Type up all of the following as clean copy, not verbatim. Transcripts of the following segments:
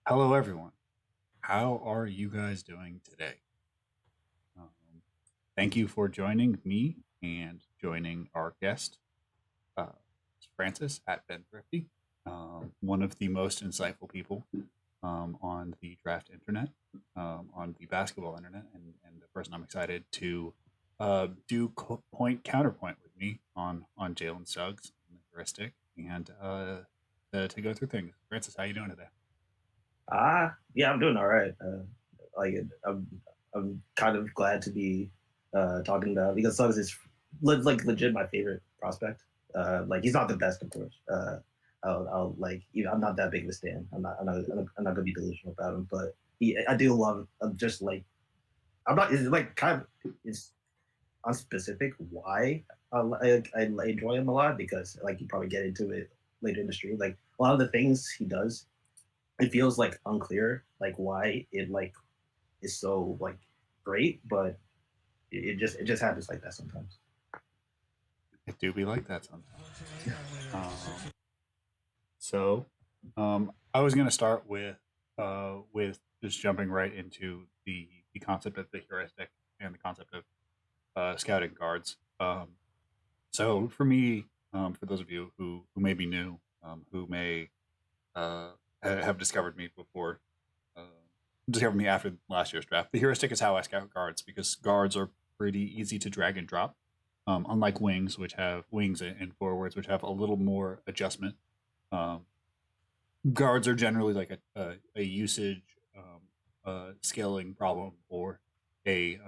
Hello, everyone. How are you guys doing today? Um, Thank you for joining me and joining our guest, uh, Francis at Ben Thrifty, one of the most insightful people on the draft internet, on the basketball internet, and the person I'm excited to do point counterpoint with me on Jalen Suggs and the heuristic and to go through things. Francis, how you doing today? Yeah, I'm doing all right. Like, I'm kind of glad to be talking about because Suggs is like legit my favorite prospect. Like, he's not the best, of course. I'll like, I'm not that big of a stan. I'm not gonna be delusional about him, but I do love. I'm just like, I'm not. It's like kind of it's unspecific why I enjoy him a lot because like you probably get into it later in the stream. Like a lot of the things he does, it feels like unclear like why it like is so like great, but it just happens like that sometimes. It do be like that sometimes. Um, so, I was going to start with just jumping right into the concept of the heuristic and the concept of scouting guards. So, for me, for those of you who may be new, who may uh, have discovered me before, uh, discovered me after last year's draft, the heuristic is how I scout guards because guards are pretty easy to drag and drop. Unlike wings, which have wings and forwards, which have a little more adjustment. Um, Guards are generally like a usage scaling problem or a,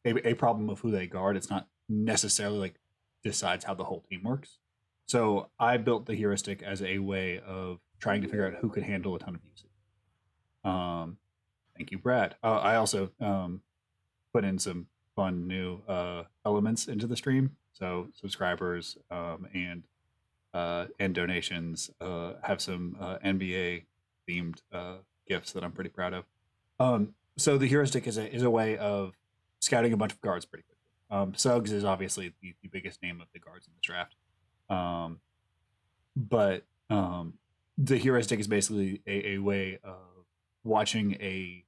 a problem of who they guard. It's not necessarily like decides how the whole team works. So I built the heuristic as a way of trying to figure out who could handle a ton of usage. Um, Thank you, Brad. I also put in some fun new elements into the stream. So subscribers and donations have some NBA themed gifts that I'm pretty proud of. So the heuristic is a way of scouting a bunch of guards pretty quickly. Suggs is obviously the biggest name of the guards in the draft, um, but the heuristic is basically a way of watching a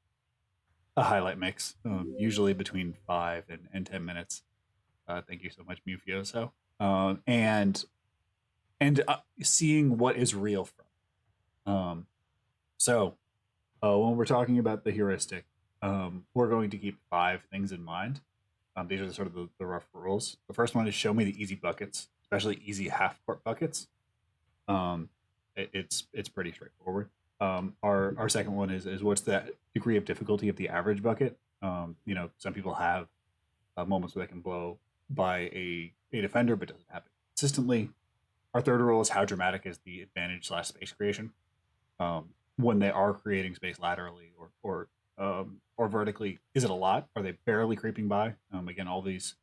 highlight mix, usually between 5 and 10 minutes. Thank you so much, Mufioso. And seeing what is real from. So when we're talking about the heuristic, we're going to keep 5 things in mind. These are sort of the rough rules. The first one is show me the easy buckets, especially easy half court buckets. Um, it's pretty straightforward. Our second one is what's the degree of difficulty of the average bucket? Some people have moments where they can blow by a defender, but doesn't happen consistently. Our third rule is how dramatic is the advantage slash space creation when they are creating space laterally or vertically. Is it a lot? Are they barely creeping by? Again, all these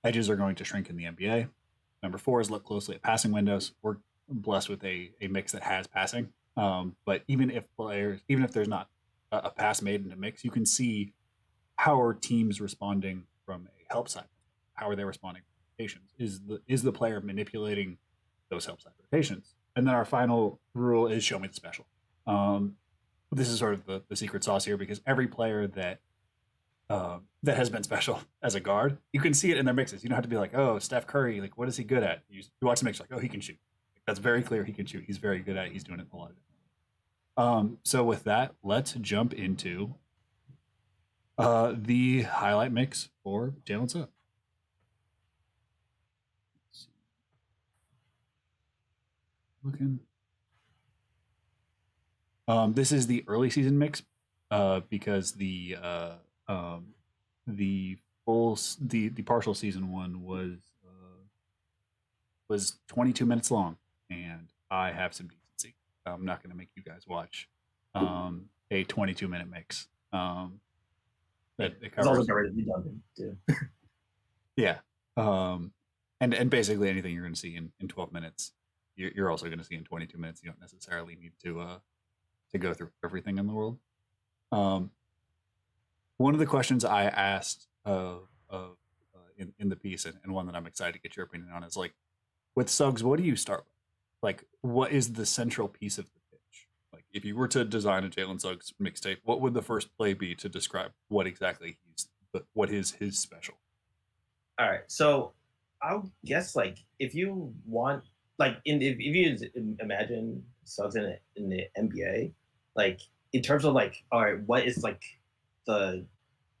edges are going to shrink in the NBA. Number four is look closely at passing windows. We're blessed with a mix that has passing, but even if there's not a pass made in a mix, you can see how are teams responding from a help side. How are they responding to rotations? Is the player manipulating those help side rotations? And then our final rule is show me the special. Um, this is sort of the secret sauce here because every player that has been special as a guard, you can see it in their mixes. You don't have to be like, oh, Steph Curry, like what is he good at? You watch the mix, like, oh, he can shoot. Like, that's very clear. He can shoot. He's very good at it. He's doing it a lot of so with that, let's jump into the highlight mix for Jalen Suggs. Looking. This is the early season mix because the the partial season one was 22 minutes long, and I have some decency. I'm not going to make you guys watch a 22-minute mix Yeah, that it's also covers. better to be done too. Yeah, um, and basically anything you're going to see in 12 minutes, you're also going to see in 22 minutes. You don't necessarily need to go through everything in the world. Um, One of the questions I asked in the piece, and one that I'm excited to get your opinion on, is like with Suggs, what do you start with? Like, what is the central piece of the pitch? Like, if you were to design a Jalen Suggs mixtape, what would the first play be to describe what exactly what is his special? All right, so I'll guess like if you want like if you imagine Suggs in the NBA, like in terms of like all right, what is like the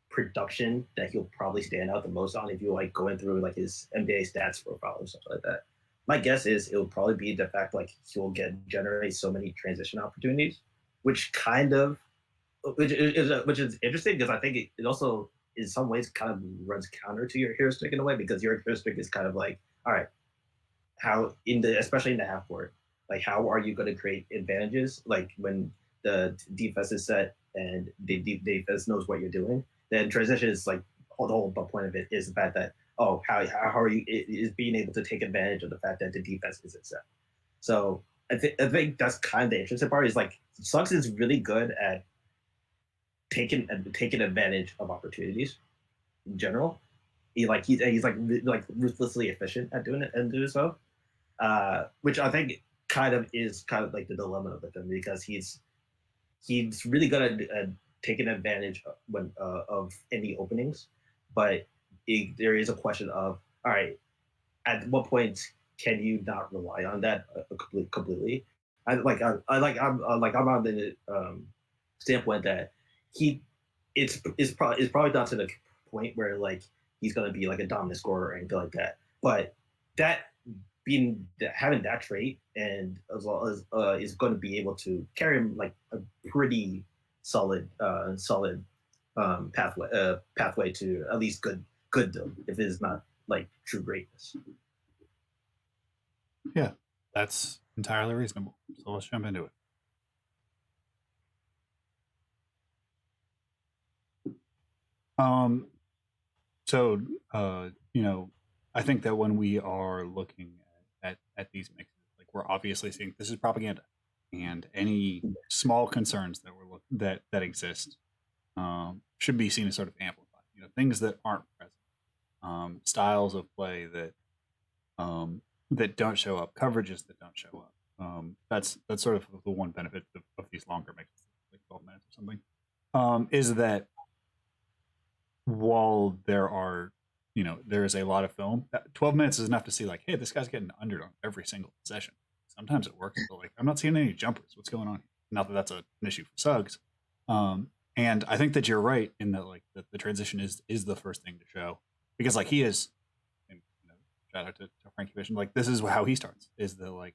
production that he'll probably stand out the most on if you like going through like his NBA stats profile or something like that. My guess is it'll probably be the fact like he'll generate so many transition opportunities, which kind of which is interesting because I think it also in some ways kind of runs counter to your heuristic in a way because your heuristic is kind of like all right how in the especially in the half court like how are you going to create advantages like when the defense is set and the defense knows what you're doing then transition is like the whole point of it is the fact that oh how are you is being able to take advantage of the fact that the defense isn't set so I think that's kind of the interesting part is like Suggs is really good at taking advantage of opportunities in general. He's like ruthlessly efficient at doing it and do so, which I think kind of like the dilemma of him because he's really good at taking advantage of any openings, but there is a question of all right, at what point can you not rely on that completely? I'm on the standpoint that he it's probably not to the point where like he's going to be like a dominant scorer or anything like that. But that having that trait and as well as is going to be able to carry him like a pretty solid pathway to at least good though if it is not like true greatness. Yeah, that's entirely reasonable. So let's jump into it. Um, so I think that when we are looking at these mixes, like we're obviously seeing this is propaganda, and any small concerns that that exist should be seen as sort of amplified. Things that aren't present, styles of play that don't show up, coverages that don't show up. That's sort of the one benefit of these longer mixes, like 12 minutes or something, is that while there is a lot of film, 12 minutes is enough to see like, hey, this guy's getting under on every single possession. Sometimes it works, but like I'm not seeing any jumpers. What's going on here? Not that that's an issue for Suggs. And I think that you're right in that like the transition is the first thing to show because like he is, and shout out to Frankie Vision, like this is how he starts. Is that like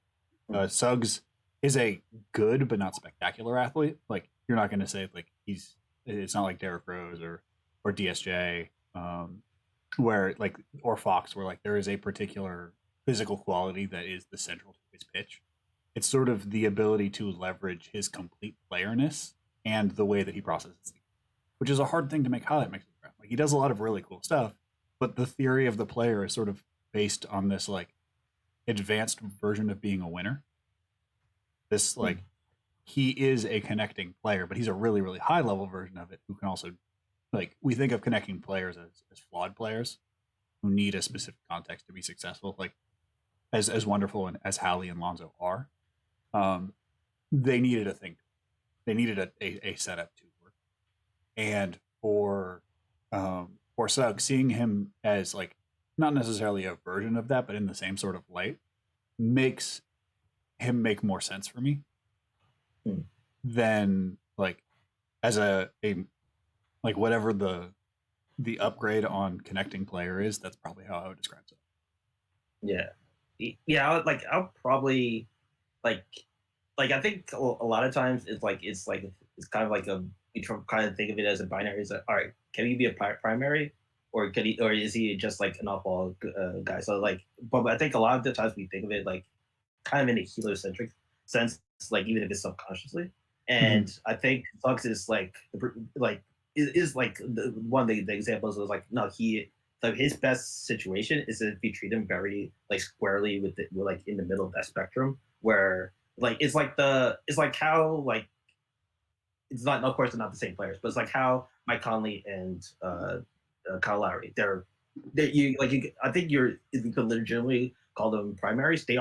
Suggs is a good but not spectacular athlete. Like you're not going to say like it's not like Derrick Rose or DSJ, where like or Fox, where like there is a particular physical quality that is the central to his pitch. It's sort of the ability to leverage his complete playerness and the way that he processes things, which is a hard thing to make highlight mixes around. Like he does a lot of really cool stuff, but the theory of the player is sort of based on this like advanced version of being a winner. This like he is a connecting player, but he's a really, really high level version of it who can also like we think of connecting players as flawed players who need a specific context to be successful. Like as wonderful and as Hallie and Lonzo are, they needed a thing. They needed a setup to work. And for Suggs, seeing him as like not necessarily a version of that, but in the same sort of light, makes him make more sense for me than like as a like whatever the upgrade on connecting player is. That's probably how I would describe it. Yeah, I'll probably like I think a lot of times it's kind of like a you kind of think of it as a binary. Is like, all right, can he be a primary, or can he, or is he just like an off-ball guy? So like, but I think a lot of the times we think of it like kind of in a heliocentric sense, like even if it's subconsciously. And I think Suggs is like is like one of the examples was like no so his best situation is if you treat him very like squarely with like in the middle of that spectrum where like it's like how like it's not of course they're not the same players but it's like how Mike Conley and Kyle Lowry I think you could legitimately call them primaries they've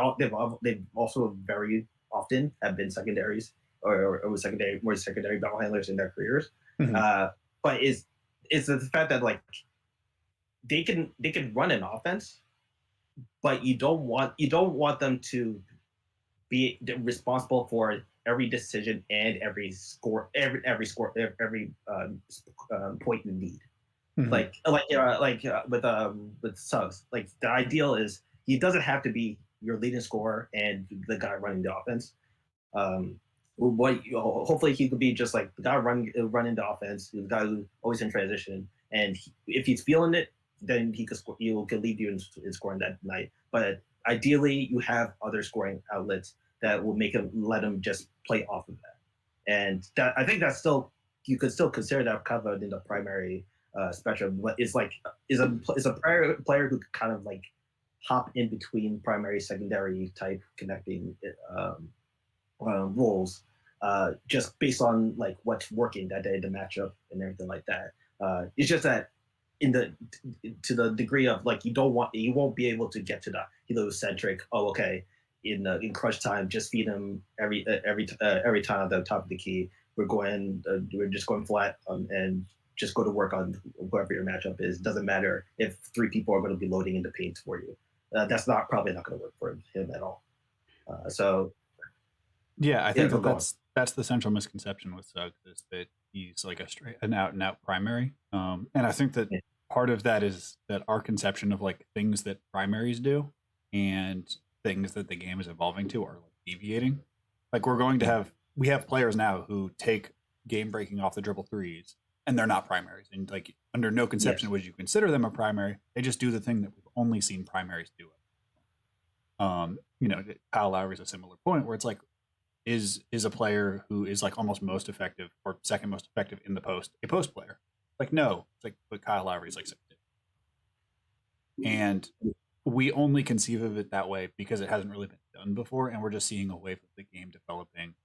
also very often have been secondaries or secondary more secondary ball handlers in their careers. Mhm. But is the fact that like they can run an offense, but you don't want them to be responsible for every decision and every point in need. Mhm. With Suggs, like the ideal is he doesn't have to be your leading scorer and the guy running the offense. Um, hopefully he could be just like the guy running the offense, the guy who's always in transition, and if he's feeling it, then he could score. He could lead you in scoring that night. But ideally, you have other scoring outlets that will make him let him just play off of that. And that I think that's still you could still consider that covered in the primary spectrum. But is a player who could kind of like hop in between primary secondary type connecting roles, just based on like what's working that day, the matchup and everything like that. It's just that in the to the degree of like you won't be able to get to the heliocentric. Oh, okay. In crunch time, just feed him every time at the top of the key. We're just going flat and just go to work on whatever your matchup is. Doesn't matter if three people are going to be loading in the paint for you. That's probably not going to work for him at all. So Yeah, I yeah, think go that go on. that's the central misconception with Suggs is that he's like an out and out primary. And I think that Yeah. part of that is that our conception of like things that primaries do and things that the game is evolving to are like deviating. Like we have players now who take game breaking off the dribble threes and they're not primaries. And like under no conception Yes. would you consider them a primary. They just do the thing that we've only seen primaries do. Kyle Lowry's a similar point where it's like is a player who is like almost most effective or second most effective in the post a post player. Like no, it's like but Kyle Lowry's like 6'2". And we only conceive of it that way because it hasn't really been done before, and we're just seeing a wave of the game developing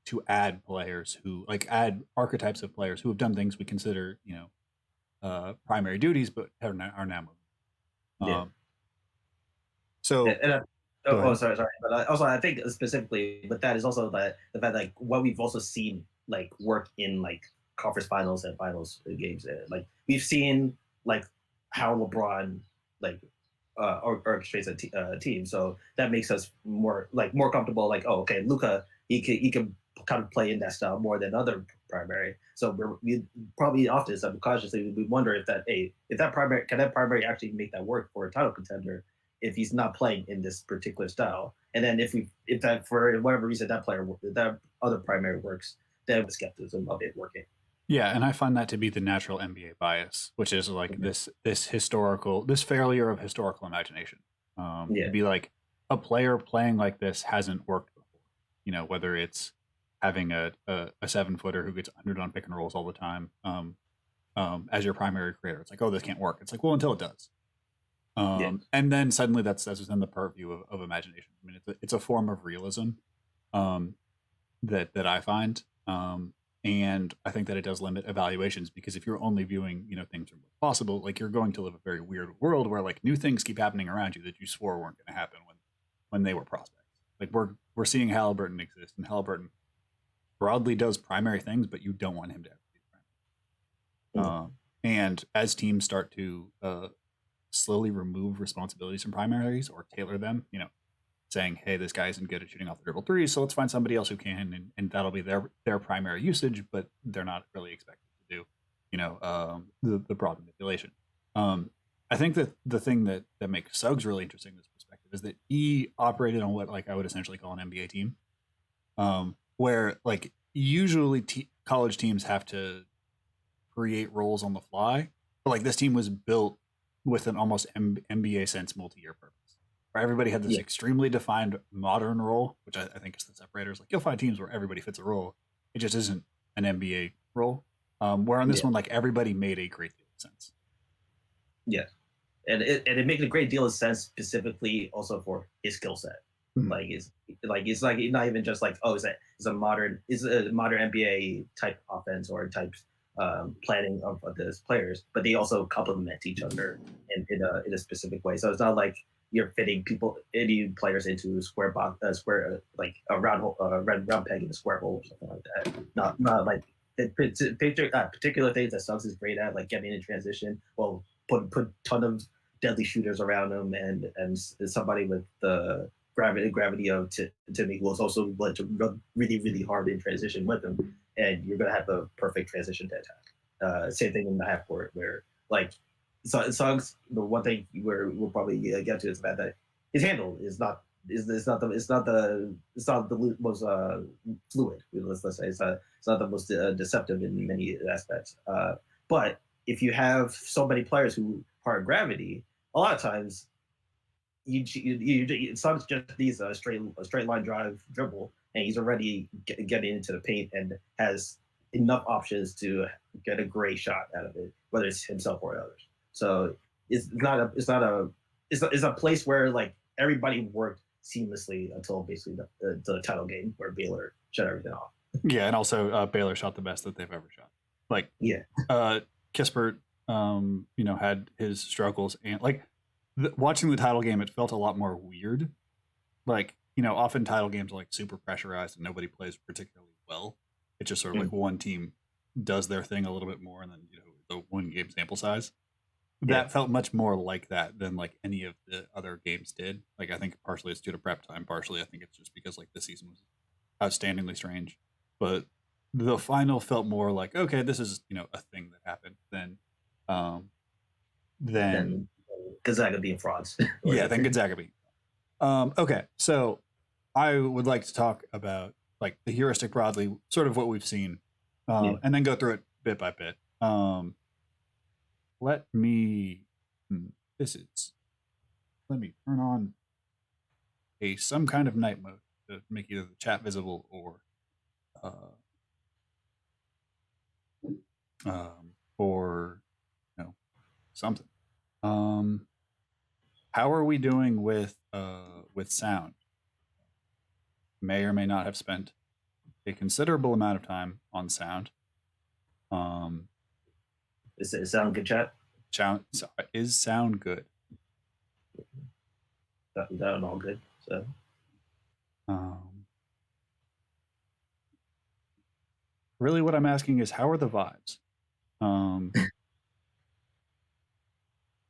to add players who like add archetypes of players who have done things we consider primary duties, but are now moving. Yeah. Um, so And go ahead. sorry. But also, I think specifically, but that is also the fact like what we've also seen like work in like conference finals and finals games. Like we've seen like how LeBron like orchestrates a team, so that makes us more comfortable. Like, oh, okay, Luca, he can kind of play in that style more than other primary. So we probably often subconsciously we wonder if that primary can that primary actually make that work for a title contender if he's not playing in this particular style. And then if that for whatever reason that other primary works, then skepticism of it working. Yeah, and I find that to be the natural NBA bias, which is like this failure of historical imagination. To Yeah, be like a player playing like this hasn't worked before. Whether it's having a 7-footer who gets undered on pick and rolls all the time as your primary creator. It's like, oh, this can't work. It's like, well, until it does. yeah, And then suddenly that's within the purview of imagination. I mean, it's a form of realism um, that I find. And I think that it does limit evaluations because if you're only viewing things from what's possible, like you're going to live a very weird world where like new things keep happening around you that you swore weren't going to happen when they were prospects. Like we're seeing Halliburton exist, and Halliburton broadly does primary things, but you don't want him to ever be mm, primary. And as teams start to slowly remove responsibilities from primaries or tailor them, saying, hey, this guy isn't good at shooting off the dribble threes, so let's find somebody else who can, and that'll be their primary usage, but they're not really expected to do, the broad manipulation. I think that the thing that makes Suggs really interesting in this perspective is that he operated on what like I would essentially call an NBA team, where like usually college teams have to create roles on the fly, but like this team was built with an almost NBA sense multi-year purpose where everybody had this yeah, extremely defined modern role, which I think is the separators. Like you'll find teams where everybody fits a role. It just isn't an NBA role. Where on this yeah, one, like everybody made a great deal of sense. yeah. And it makes a great deal of sense specifically also for his skill set. Mhm. Like it's not even just like, oh, it's a modern NBA type offense or type planning of those players, but they also complement each other in a specific way. So it's not like you're fitting any players into a square box, like a round peg in a square hole or something like that. Not like particular things that Suggs is great at, like getting in transition. Well, put ton of deadly shooters around him, and somebody with the gravity of Timmy, who was also willing to run really hard in transition with him, and you're gonna have the perfect transition to attack. Same thing in the half court, where like Suggs, the one thing we'll probably get to is that his handle is not the most fluid. Let's say it's not the most deceptive in many aspects. But if you have so many players who are gravity, a lot of times Suggs just needs a straight line drive dribble, and he's already getting into the paint and has enough options to get a great shot out of it, whether it's himself or others. So it's a place where like everybody worked seamlessly until basically the title game where Baylor shut everything off. Yeah, and also Baylor shot the best that they've ever shot. Like Kispert, had his struggles, and like watching the title game, it felt a lot more weird. Like often title games are like super pressurized and nobody plays particularly well. It's just sort of like one team does their thing a little bit more, and then the one game sample size. That felt much more like that than like any of the other games did. Like I think partially it's due to prep time, partially I think it's just because like the season was outstandingly strange. But the final felt more like, okay, this is a thing that happened than Gonzaga being frauds. Than Gonzaga being. Okay, so I would like to talk about like the heuristic broadly, sort of what we've seen, and then go through it bit by bit. Let me turn on some kind of night mode to make either the chat visible or something. How are we doing with sound? May or may not have spent a considerable amount of time on sound. Is it sound good, chat? Is sound good? That all good. So. Really, what I'm asking is, how are the vibes?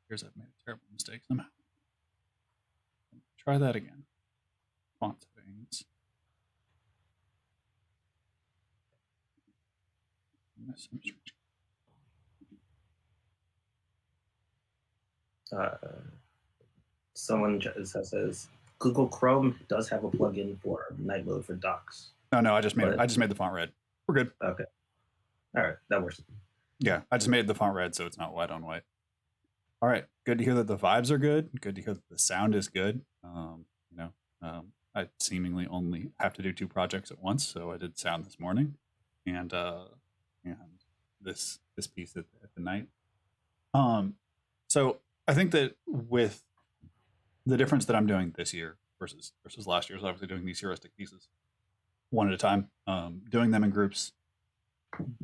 Here's I've made a terrible mistake somehow. Try that again. Font settings. Someone says Google Chrome does have a plugin for night mode for docs. No, I just made the font red. We're good. Okay. All right, that works. Yeah, I just made the font red so it's not white on white. All right, good to hear that the vibes are good. Good to hear that the sound is good. I seemingly only have to do 2 projects at once, so I did sound this morning, and this piece at the night. So I think that with the difference that I'm doing this year versus last year is obviously doing these heuristic pieces one at a time. Doing them in groups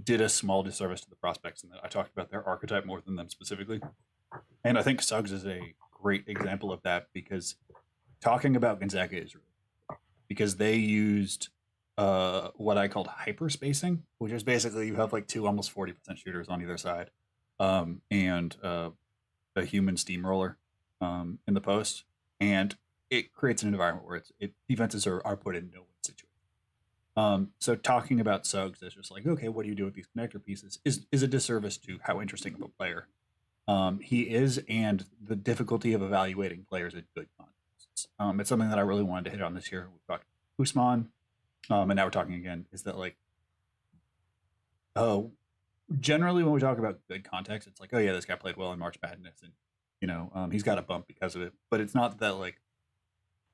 did a small disservice to the prospects, and I talked about their archetype more than them specifically. And I think Suggs is a great example of that, because talking about Gonzaga is real, because they used what I called hyperspacing, which is basically you have like 2 almost 40% shooters on either side, and a human steamroller in the post, and it creates an environment where defenses are put in no-win situation. So talking about Suggs is just like, okay, what do you do with these connector pieces is a disservice to how interesting of a player he is, and the difficulty of evaluating players at good contexts. It's something that I really wanted to hit on this year. We talked Usman, and now we're talking again, is that like, generally when we talk about good context, it's like, oh yeah, this guy played well in March Madness, and he's got a bump because of it. But it's not that like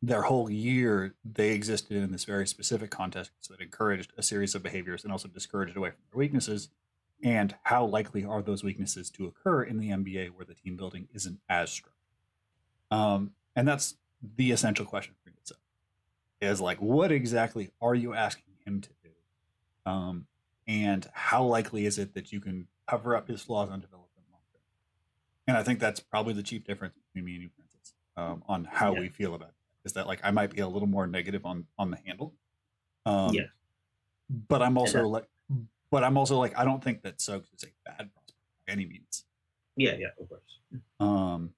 their whole year they existed in this very specific context that encouraged a series of behaviors and also discouraged away from their weaknesses. And how likely are those weaknesses to occur in the NBA where the team building isn't as strong? And that's the essential question for yourself, is like, what exactly are you asking him to do? And how likely is it that you can cover up his flaws and develop them long term? And I think that's probably the chief difference between me and you, Francis. on how Yeah. we feel about it. Is that like I might be a little more negative on the handle, Yeah. but I'm And also like I don't think that Suggs is a bad prospect by any means. yeah, of course. Um,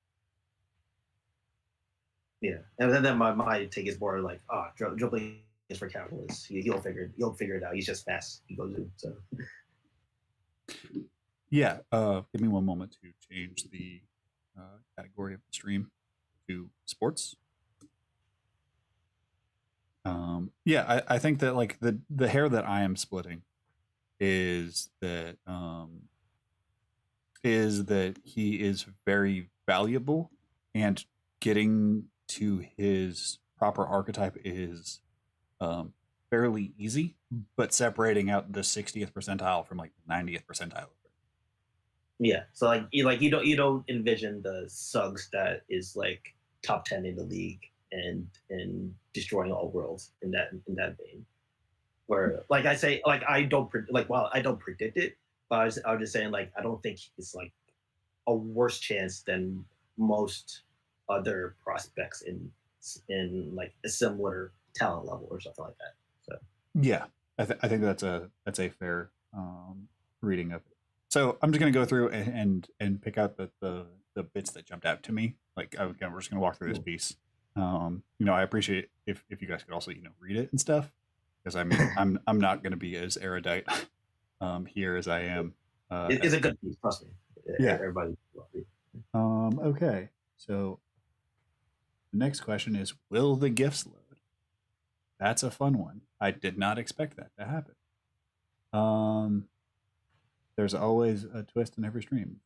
Yeah, and then my take is more like, dribbling is for capitalists. He'll figure it out. He's just fast. He goes in. So yeah, give me one moment to change the category of the stream to sports. Yeah, I think that like the hair that I am splitting is that he is very valuable, and getting to his proper archetype is fairly easy, but separating out the 60th percentile from like the 90th percentile. yeah, so like you don't envision the Suggs that is like top 10 in the league and destroying all worlds in that vein. Where like I say like I don't I don't predict it, but I was just saying like I don't think it's like a worse chance than most other prospects in like a similar talent level or something like that. So Yeah, I think that's a fair reading of it. So I'm just going to go through and pick out the bits that jumped out to me. Like again, we're just going to walk through this piece. I appreciate if you guys could also read it and stuff, because I mean I'm not going to be as erudite here as I am. it's a good piece, trust me. Yeah. Everybody. Okay, so the next question is, will the gifts load? That's a fun one. I did not expect that to happen. There's always a twist in every stream.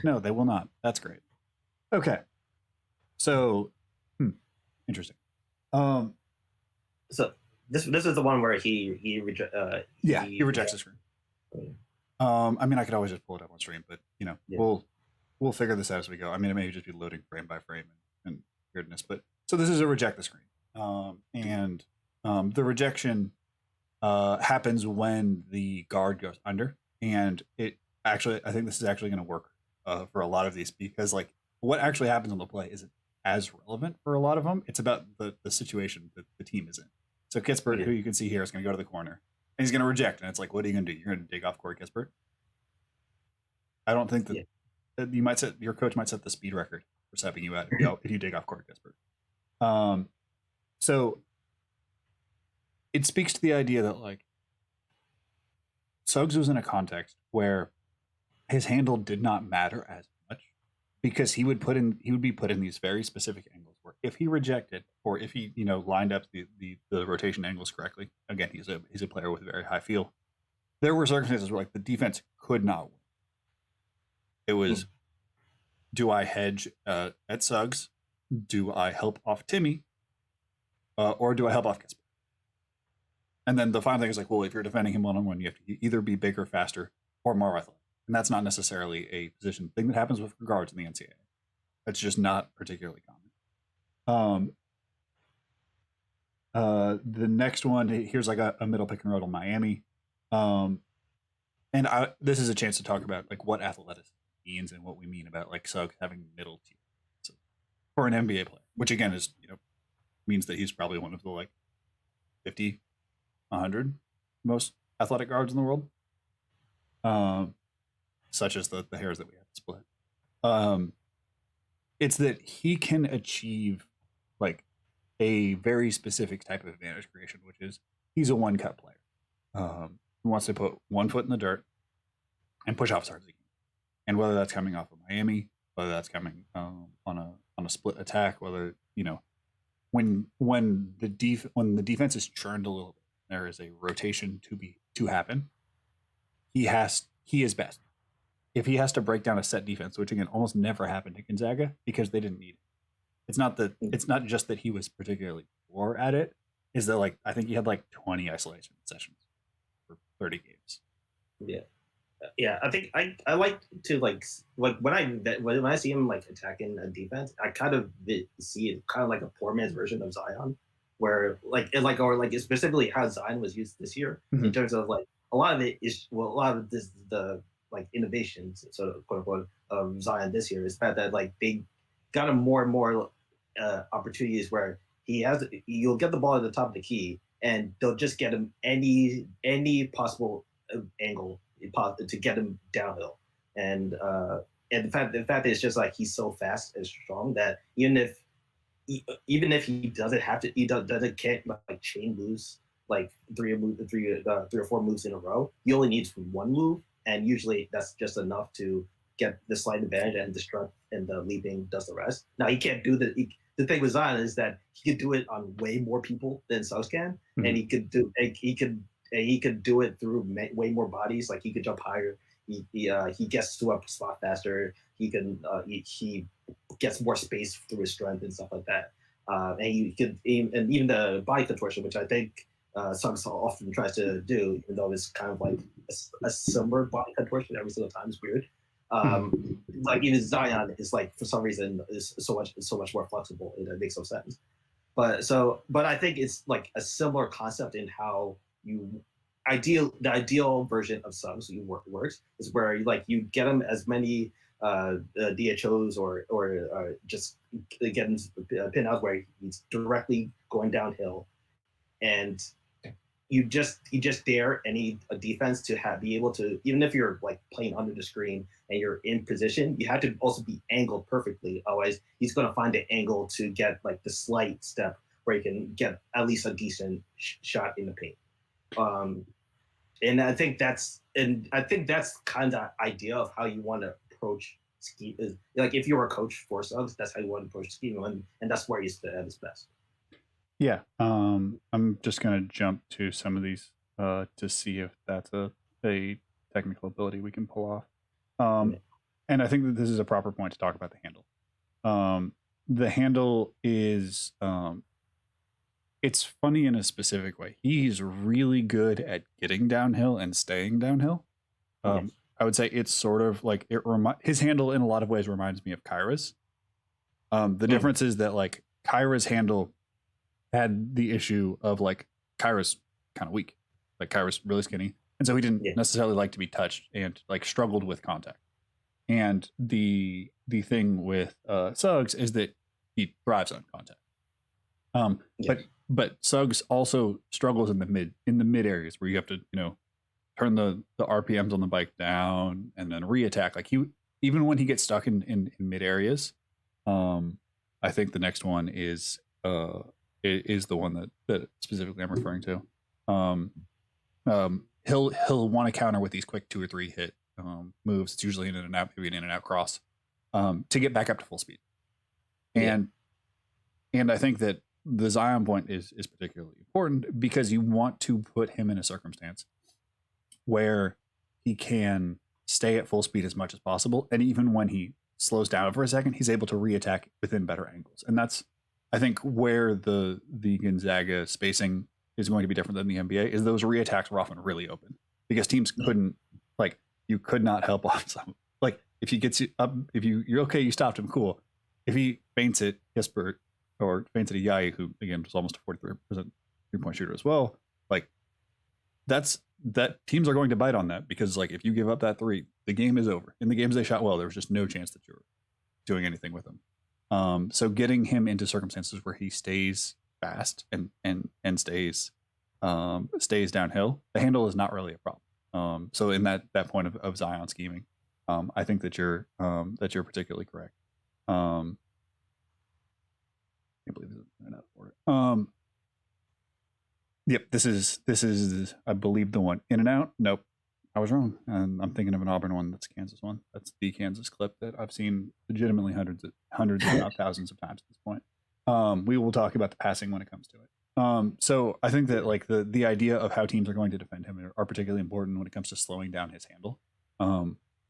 No, they will not. That's great. Okay. So, interesting. So this is the one where he rejects the screen. I mean, I could always just pull it up on stream, but we'll figure this out as we go. I mean, it may just be loading frame by frame and weirdness, but so this is a reject the screen, and the rejection happens when the guard goes under, and I think this is actually going to work for a lot of these, because like what actually happens on the play isn't as relevant for a lot of them. It's about the situation that the team is in. So Kispert, who you can see here, is going to go to the corner, and he's going to reject, and it's like, what are you going to do? You're going to dig off Corey Kispert? I don't think that your coach might set the speed record for stepping you out if you dig off Corey Kispert. So it speaks to the idea that like Suggs was in a context where his handle did not matter as much, because he would be put in these very specific angles where if he rejected, or if he lined up the rotation angles correctly, again he's a player with a very high feel, there were circumstances where like the defense could not win. It was, do I hedge at Suggs? Do I help off Timmy? Or do I help off Kispert? And then the final thing is like, well, if you're defending him one-on-one, you have to either be bigger, faster, or more athletic. And that's not necessarily a position thing that happens with guards in the NCAA. That's just not particularly common. The next one, here's like a middle pick and roll to Miami. And this is a chance to talk about like what athleticism means and what we mean about like Suggs having middle tier for an NBA player, which again is means that he's probably one of the like 50, 100 most athletic guards in the world, such as the hairs that we have to split. It's that he can achieve like a very specific type of advantage creation, which is he's a one-cut player who wants to put one foot in the dirt and push off as hard as he can. And whether that's coming off of Miami, whether that's coming on a split attack, whether when the defense is churned a little bit, there is a rotation to happen. He is best. If he has to break down a set defense, which again almost never happened to Gonzaga because they didn't need it. It's not just that he was particularly poor at it. Is that like I think he had like 20 isolation sessions for 30 games. Yeah, I think I like to like when I see him like attacking a defense, I kind of see it kind of like a poor man's version of Zion, where specifically how Zion was used this year in terms of like a lot of it is a lot of the like innovations sort of quote unquote of Zion this year is that like big gotten more and more opportunities where you'll get the ball at the top of the key, and they'll just get him any possible angle to get him downhill. And the fact is just like he's so fast and strong that even if he doesn't have to, doesn't can't like chain moves like three or four moves in a row. He only needs one move, and usually that's just enough to get the slight advantage, and the strength and the leaping does the rest. Now he can't do the thing with Zion is that he could do it on way more people than Suggs can, Mm-hmm. and he could do it through way more bodies. Like he could jump higher. He gets to a spot faster. He gets more space through his strength and stuff like that. And even the body contortion, which I think Suggs often tries to do, even though it's kind of like a similar body contortion every single time. It's weird. Like even Zion is like for some reason is so much more flexible. It makes no sense. But I think it's like a similar concept in how the ideal version of Suggs works is where you get him as many DHOs or just get him pin out where he's directly going downhill, and you just dare any defense to be able to, even if you're like playing under the screen and you're in position, you have to also be angled perfectly. Otherwise, he's going to find the angle to get like the slight step where he can get at least a decent shot in the paint. And I think that's kind of idea of how you want to approach scheme. Is like if you're a coach for Suggs, that's how you want to approach scheme, and that's where he's at his best. Yeah, I'm just gonna jump to some of these to see if that's a technical ability we can pull off. And I think that this is a proper point to talk about the handle. The handle is it's funny in a specific way. He's really good at getting downhill and staying downhill. Yes. I would say it's sort of like his handle in a lot of ways reminds me of Kyra's. The difference is that like Kyra's handle had the issue of like Kyra's kind of weak, like Kyra's really skinny, and so he didn't necessarily like to be touched and like struggled with contact. And the thing with Suggs is that he thrives on contact. But Suggs also struggles in the mid areas where you have to turn the RPMs on the bike down and then reattack. Like even when he gets stuck in mid areas, I think the next one is the one that specifically I'm referring to. He'll want to counter with these quick 2 or 3 hit moves. It's usually in and out, maybe an in and out cross, to get back up to full speed. And I think that the Zion point is particularly important because you want to put him in a circumstance where he can stay at full speed as much as possible, and even when he slows down for a second, he's able to reattack within better angles. And that's, I think, where the Gonzaga spacing is going to be different than the NBA is those reattacks were often really open because teams couldn't, like, you could not help off some. Like, if he gets you up, if you're okay, you stopped him, cool. If he feints it, Jesper, or feints it a Yai, who again was almost a 43% 3-point shooter as well, like that teams are going to bite on that because like if you give up that 3, the game is over. In the games they shot well, there was just no chance that you were doing anything with him. So getting him into circumstances where he stays fast and stays downhill, the handle is not really a problem. So in that point of Zion scheming, I think that you're particularly correct. I can't believe there's enough for it. Yep, this is I believe the one. In and out? Nope, I was wrong. And I'm thinking of an Auburn one. That's Kansas one. That's the Kansas clip that I've seen legitimately hundreds, if not thousands of times at this point. We will talk about the passing when it comes to it. So I think that like the idea of how teams are going to defend him are particularly important when it comes to slowing down his handle.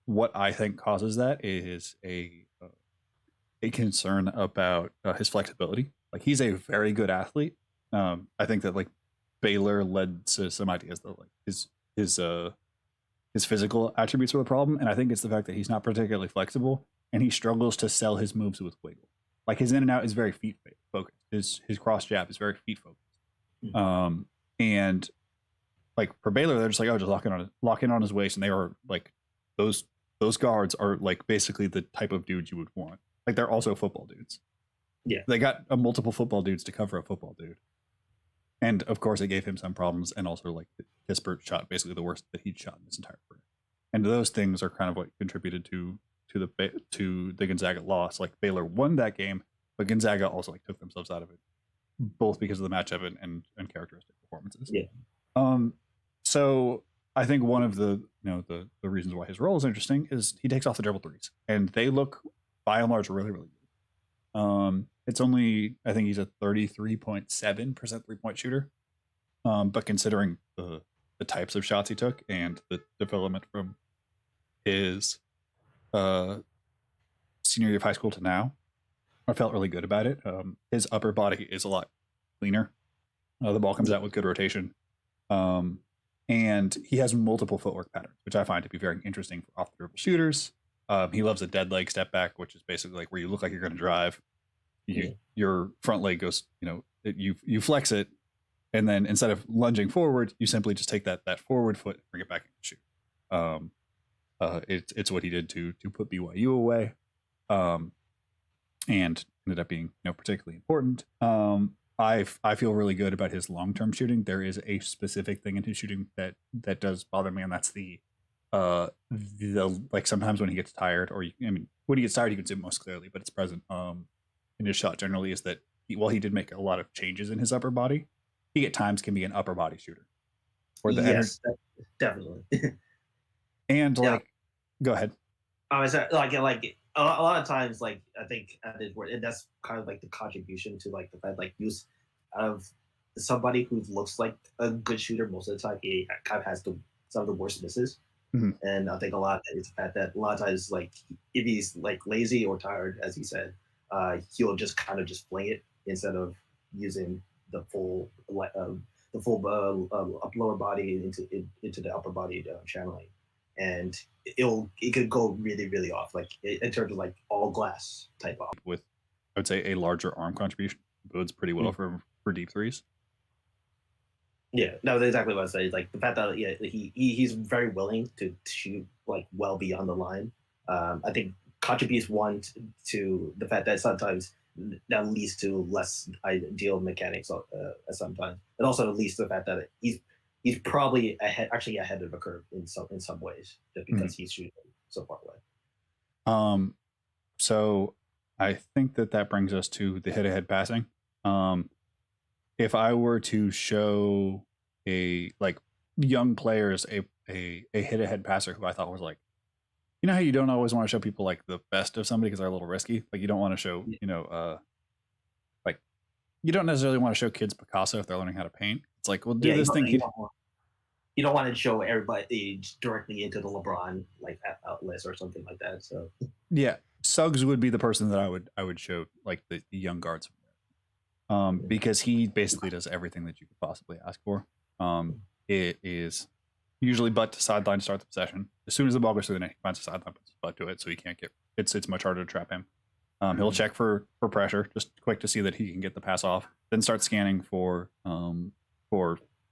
What I think causes that is a concern about his flexibility. Like he's a very good athlete. I think that like Baylor led to some ideas that like his physical attributes are the problem, and I think it's the fact that he's not particularly flexible and he struggles to sell his moves with wiggle. Like his in and out is very feet focused. His cross jab is very feet focused. And like for Baylor, they're just like, oh, just lock in on his waist, and they are like those guards are like basically the type of dudes you would want Like they're also football dudes. Yeah. They got multiple football dudes to cover a football dude. And of course, it gave him some problems. And also, like, Kispert shot basically the worst that he'd shot in his entire career. And those things are kind of what contributed to the Gonzaga loss. Like Baylor won that game, but Gonzaga also like took themselves out of it, both because of the matchup and characteristic performances. Yeah. So I think one of the the reasons why his role is interesting is he takes off the dribble threes, and they look by and large really really good. It's only, I think he's a 33.7% 3-point shooter, but considering the types of shots he took and the development from his senior year of high school to now, I felt really good about it. His upper body is a lot cleaner. The ball comes out with good rotation. And he has multiple footwork patterns, which I find to be very interesting for off the dribble shooters. He loves a dead leg step back, which is basically like where you look like you're going to drive. Your front leg goes, you flex it, and then instead of lunging forward, you simply just take that forward foot and bring it back and shoot. It's what he did to put BYU away, and ended up being particularly important. I feel really good about his long-term shooting. There is a specific thing in his shooting that does bother me, and that's the like sometimes when he gets tired, or when he gets tired, you can see it most clearly, but it's present in his shot generally, is that while he did make a lot of changes in his upper body, he at times can be an upper body shooter. Or the yes, definitely. And like, go ahead. Like a lot of times, like I think and that's kind of like the contribution to like the fact like use of somebody who looks like a good shooter most of the time. He kind of has some of the worst misses, and I think a lot of it's the fact that a lot of times, like if he's like lazy or tired, as he said, he'll just kind of just fling it instead of using the full lower body into the upper body channeling, and it could go really really off, like in terms of like all glass type off. With, I would say, a larger arm contribution bodes pretty well for deep threes. Yeah, no, that's exactly what I say. Like the fact that he's very willing to shoot like well beyond the line. I think contributes one to the fact that sometimes that leads to less ideal mechanics sometimes, and also leads to the fact that he's probably ahead of the curve in some ways, just because he's shooting so far away. So I think that brings us to the head-to-head passing. If I were to show young players a head-to-head passer who I thought was like, how you don't always want to show people like the best of somebody because they're a little risky. Like you don't want to show, like you don't necessarily want to show kids Picasso if they're learning how to paint. It's like, well, do this thing. You don't want to show everybody directly into the LeBron like list or something like that. So yeah, Suggs would be the person that I would show like the young guards, because he basically does everything that you could possibly ask for. It is usually butt to sideline to start the possession. As soon as the ball goes through the net, he finds a sideline, puts his butt to it, so he can't get. It's much harder to trap him. He'll check for pressure, just quick to see that he can get the pass off. Then start scanning for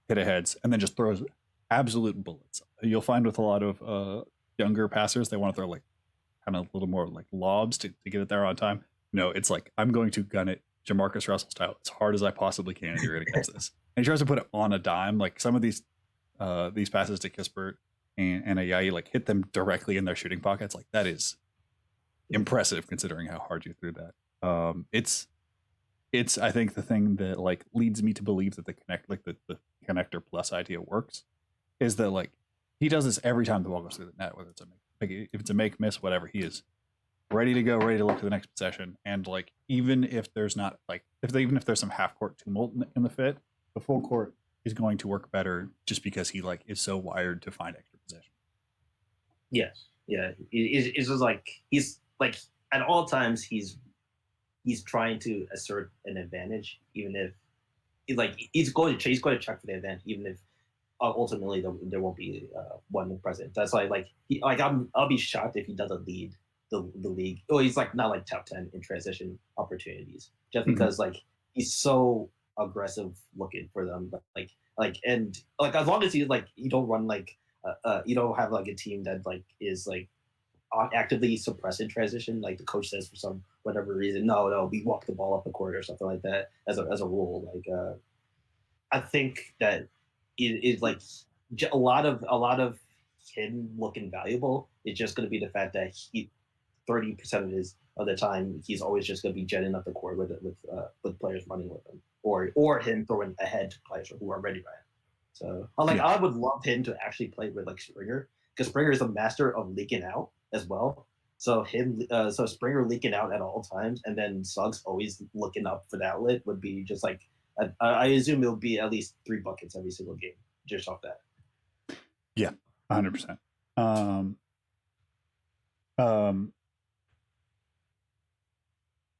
hit-aheads, and then just throws absolute bullets. You'll find with a lot of younger passers, they want to throw like kind of a little more like lobs to get it there on time. No, it's like, I'm going to gun it Jamarcus Russell style as hard as I possibly can, and you're going to catch this. And he tries to put it on a dime. Like some of these passes to Kispert and Ayayi like hit them directly in their shooting pockets. Like that is impressive considering how hard you threw that. It's I think the thing that like leads me to believe that the connector plus idea works is that like he does this every time the ball goes through the net, whether it's if it's a make miss, whatever, he is ready to go, ready to look to the next possession. And like even if there's not like even if there's some half court tumult in the fit, the full court is going to work better just because he like is so wired to find extra possession. Yes, yeah, it's just like he's like at all times he's trying to assert an advantage, even if he's going to check for the advantage, even if ultimately there won't be one present. That's like I'll be shocked if he doesn't lead the league. Oh, he's like not like top 10 in transition opportunities, just because like he's so aggressive looking for them. But and as long as you don't run you don't have like a team that like is like actively suppressing transition, like the coach says for some whatever reason, no, we walk the ball up the court or something like that as a rule. Like I think that it is like a lot of him looking valuable is just going to be the fact that he 30% of his of the time he's always just going to be jetting up the court with players running with him, or him throwing ahead to players who are ready by him. So I would love him to actually play with like Springer, because Springer is a master of leaking out as well. So Springer leaking out at all times, and then Suggs always looking up for the outlet would be just like I assume it'll be at least 3 buckets every single game just off that. Yeah, 100%.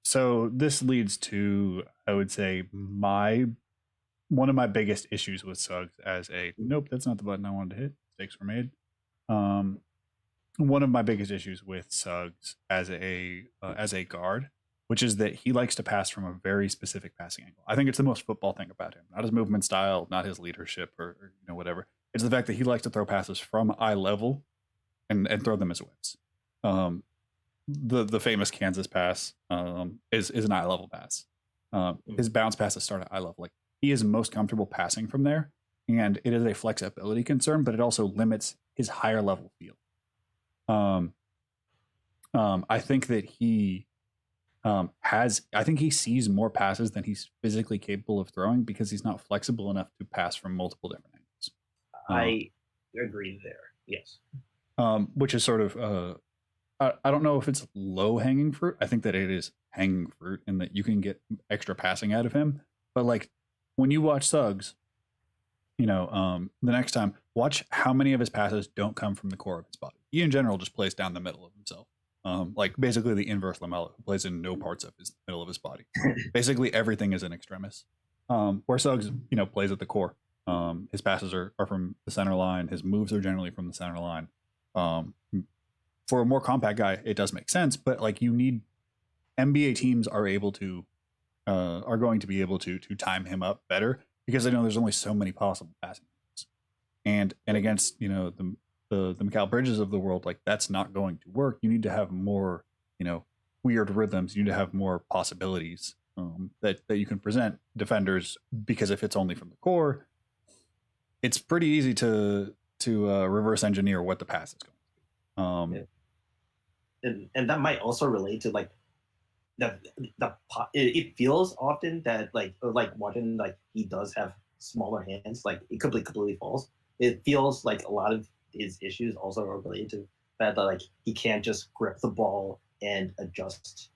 So this leads to, I would say, one of my biggest issues with Suggs as a nope, that's not the button I wanted to hit. Mistakes were made. One of my biggest issues with Suggs as a guard, which is that he likes to pass from a very specific passing angle. I think it's the most football thing about him, not his movement style, not his leadership, or whatever. It's the fact that he likes to throw passes from eye level and throw them as whips. The famous Kansas pass is an eye level pass. His bounce passes start at eye level. Like, he is most comfortable passing from there, and it is a flexibility concern, but it also limits his higher level feel. I think that he I think he sees more passes than he's physically capable of throwing because he's not flexible enough to pass from multiple different angles. I agree there. Yes. Which is sort of I don't know if it's low hanging fruit. I think that it is hanging fruit in that you can get extra passing out of him. But like, when you watch Suggs, the next time, watch how many of his passes don't come from the core of his body. He in general just plays down the middle of himself. Like basically the inverse Lamelo, who plays in no parts of his middle of his body. Basically everything is an extremis. Where Suggs, plays at the core. His passes are from the center line. His moves are generally from the center line. For a more compact guy, it does make sense, but like, you need NBA teams are going to be able to time him up better because they know there's only so many possible passing moves. And against the Mikal Bridges of the world, like, that's not going to work. You need to have more weird rhythms. You need to have more possibilities that you can present defenders, because if it's only from the core, it's pretty easy to reverse engineer what the pass is going to be. And that might also relate to like it feels often that like watching, like, he does have smaller hands, like it could be completely false. It feels like a lot of his issues also are related to that like he can't just grip the ball and adjust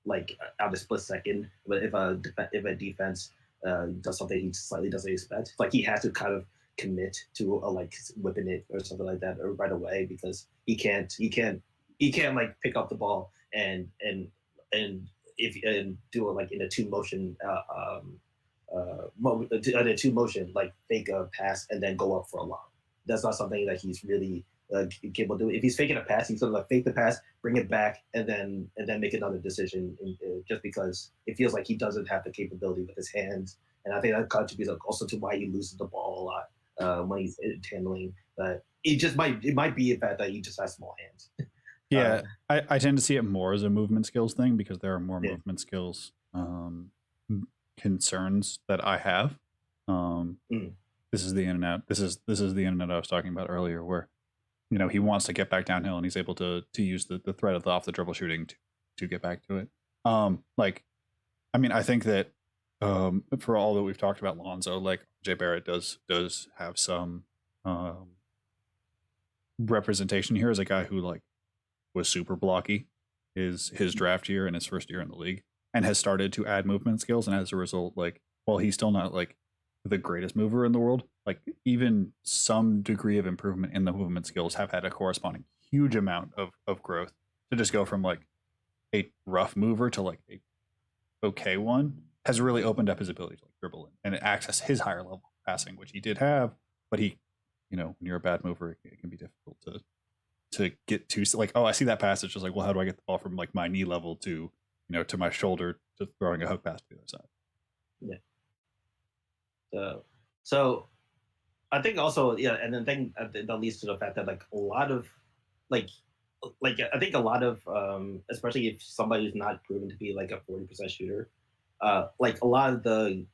like out a split second. But if a defense does something he slightly doesn't expect, like, he has to kind of commit to like whipping it or something like that right away, because he can't like pick up the ball and do it like in a two motion like fake a pass and then go up for a lob. That's not something that he's really capable of doing. If he's faking a pass, he's gonna like fake the pass, bring it back, and then make another decision. Just because it feels like he doesn't have the capability with his hands, and I think that contributes also to why he loses the ball a lot when he's handling. But it might be the fact that he just has small hands. Yeah, I tend to see it more as a movement skills thing, because there are more movement skills concerns that I have. This is the in and out. This is the in and out I was talking about earlier, where he wants to get back downhill and he's able to use the threat of the off the dribble shooting to get back to it. I think that for all that we've talked about Lonzo, like, Jay Barrett does have some representation here as a guy who like was super blocky his draft year and his first year in the league, and has started to add movement skills, and as a result, like, while he's still not like the greatest mover in the world, like, even some degree of improvement in the movement skills have had a corresponding huge amount of growth to just go from like a rough mover to like a okay one, has really opened up his ability to like dribble and access his higher level passing, which he did have, but he, when you're a bad mover, it can be difficult to get to, like, oh, I see that pass. It's just like, well, how do I get the ball from like my knee level to, to my shoulder to throwing a hook pass to the other side? Yeah. So I think also, and then that leads to the fact that like a lot of like like I think a lot of especially if somebody who's not proven to be like a 40% shooter, like a lot of the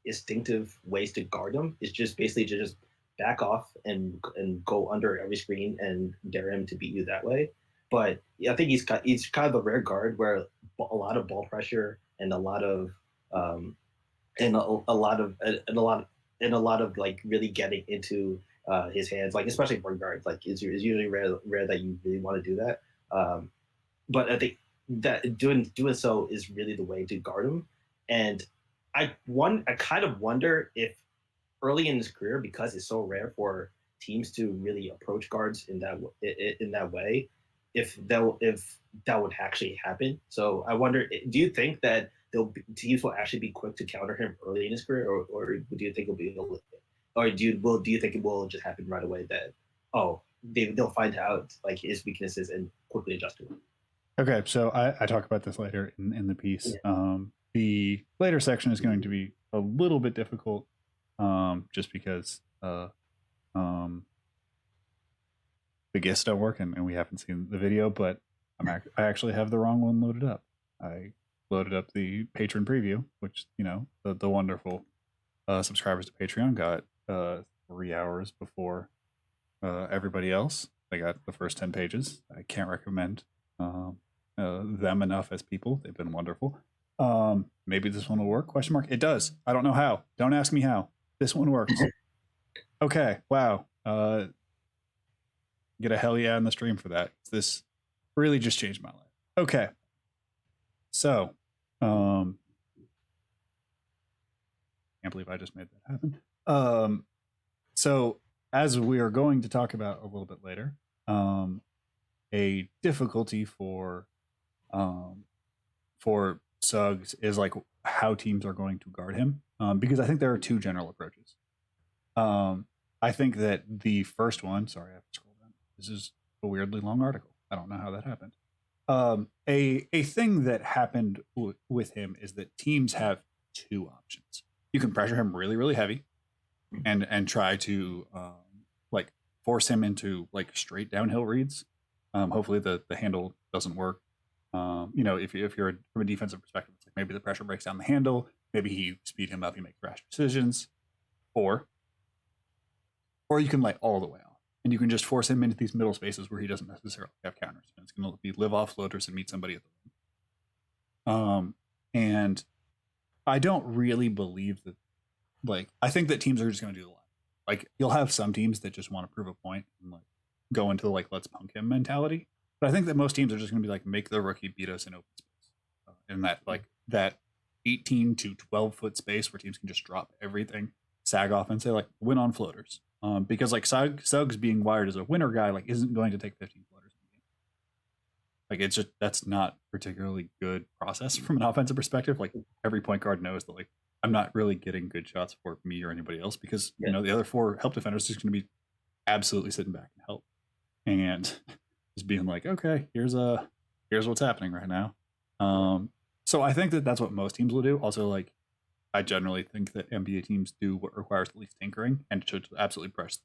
instinctive ways to guard him is just basically to just back off and go under every screen and dare him to beat you that way. But yeah, I think he's kind of a rare guard where a lot of ball pressure and a lot of a lot of and a lot of like really getting into his hands, like especially for guards, like is usually rare that you really want to do that. Um, but I think that doing so is really the way to guard him. And I kind of wonder if early in his career, because it's so rare for teams to really approach guards in that way, if that would actually happen. So I wonder, do you think that teams will actually be quick to counter him early in his career, or do you think it'll be or do you think it will just happen right away that oh they'll find out like his weaknesses and quickly adjust to it? Okay, so I talk about this later in the piece. Yeah. The later section is going to be a little bit difficult, just because the GIFs don't work and we haven't seen the video, but I actually have the wrong one loaded up. I loaded up the patron preview, which, you know, the wonderful subscribers to Patreon got 3 hours before everybody else. They got the first 10 pages. I can't recommend them enough as people. They've been wonderful. Maybe this one will work? Question mark. It does. I don't know how. Don't ask me how. This one works. Okay. Wow. Get a hell yeah in the stream for that. This really just changed my life. Okay. So, can't believe I just made that happen. So as we are going to talk about a little bit later, a difficulty for Suggs is like how teams are going to guard him, because I think there are two general approaches. I think that the first one, sorry, I have to scroll down. This is a weirdly long article. I don't know how that happened. A thing that happened with him is that teams have two options. You can pressure him really, really heavy, and try to like force him into like straight downhill reads. Hopefully the handle doesn't work. You know, if you're from a defensive perspective, it's like maybe the pressure breaks down the handle, maybe he speed him up, he makes rash decisions, or you can light all the way off, and you can just force him into these middle spaces where he doesn't necessarily have counters. And it's going to be live off floaters and meet somebody at the rim. And I don't really believe that. Like, I think that teams are just going to do a lot. Like, you'll have some teams that just want to prove a point and like go into like let's punk him mentality. But I think that most teams are just going to be like make the rookie beat us in open space, in that like that 18 to 12 foot space where teams can just drop everything, sag off, and say like win on floaters. Because like Suggs being wired as a winner guy like isn't going to take 15 floaters in the game. Like it's just that's not particularly good process from an offensive perspective. Like every point guard knows that like I'm not really getting good shots for me or anybody else because you know the other four help defenders are just going to be absolutely sitting back and help and just being like, okay, here's what's happening right now. So I think that that's what most teams will do. Also, like I generally think that NBA teams do what requires the least tinkering, and to absolutely press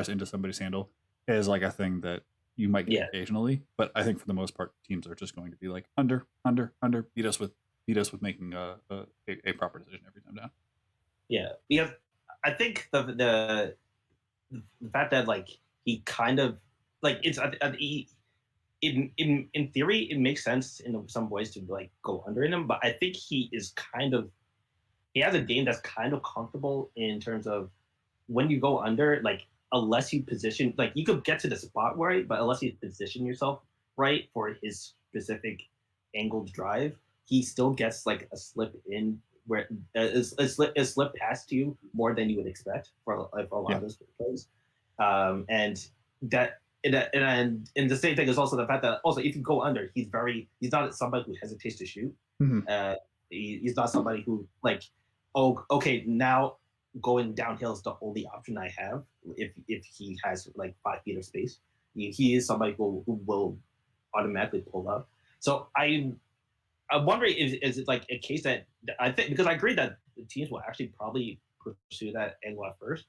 into somebody's handle is like a thing that you might get occasionally. But I think for the most part, teams are just going to be like under, beat us with making a proper decision every time down. Yeah, because I think the fact that like he kind of like it's in theory it makes sense in some ways to like go under in him, but I think he has a game that's kind of comfortable in terms of when you go under, like unless you position, like you could get to the spot right, but unless you position yourself right for his specific angled drive, he still gets like a slip in where a slip past you more than you would expect for like, a lot of those plays. And that and the same thing is also the fact that also if you go under, he's not somebody who hesitates to shoot. Mm-hmm. He's not somebody who like, oh, okay, now going downhill is the only option I have if he has like 5 feet of space. He is somebody who will automatically pull up. So I'm wondering is it like a case that I think, because I agree that the teams will actually probably pursue that angle at first.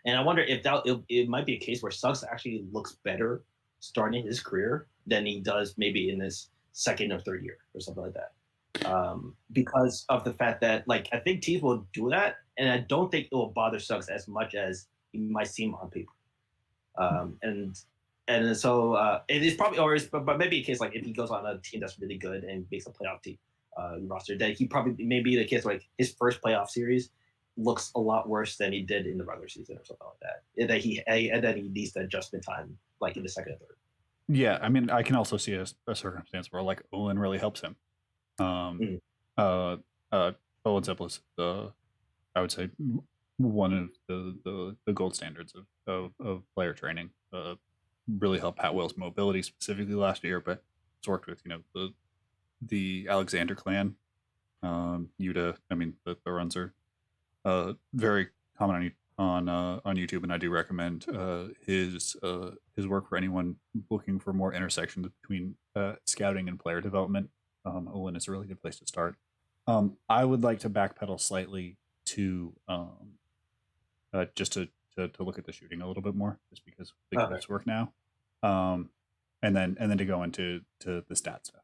And I wonder if it might be a case where Suggs actually looks better starting his career than he does maybe in his second or third year or something like that. Because of the fact that like I think teams will do that, and I don't think it will bother Suggs as much as he might seem on paper. And so it is probably, but maybe a case like if he goes on a team that's really good and makes a playoff team roster, that he probably maybe the case like his first playoff series looks a lot worse than he did in the regular season or something like that. And then he needs the adjustment time like in the second and third. Yeah, I mean, I can also see a circumstance where like Olin really helps him. Mhm. Owen Zeppel is I would say one of the gold standards of player training. Really helped Pat Will's mobility specifically last year, but it's worked with the Alexander clan, Yuta. I mean, the runs are very common on YouTube, and I do recommend his work for anyone looking for more intersections between scouting and player development. Olin is a really good place to start. I would like to backpedal slightly to just to look at the shooting a little bit more, just because big clips work now, and then to go into the stat stuff.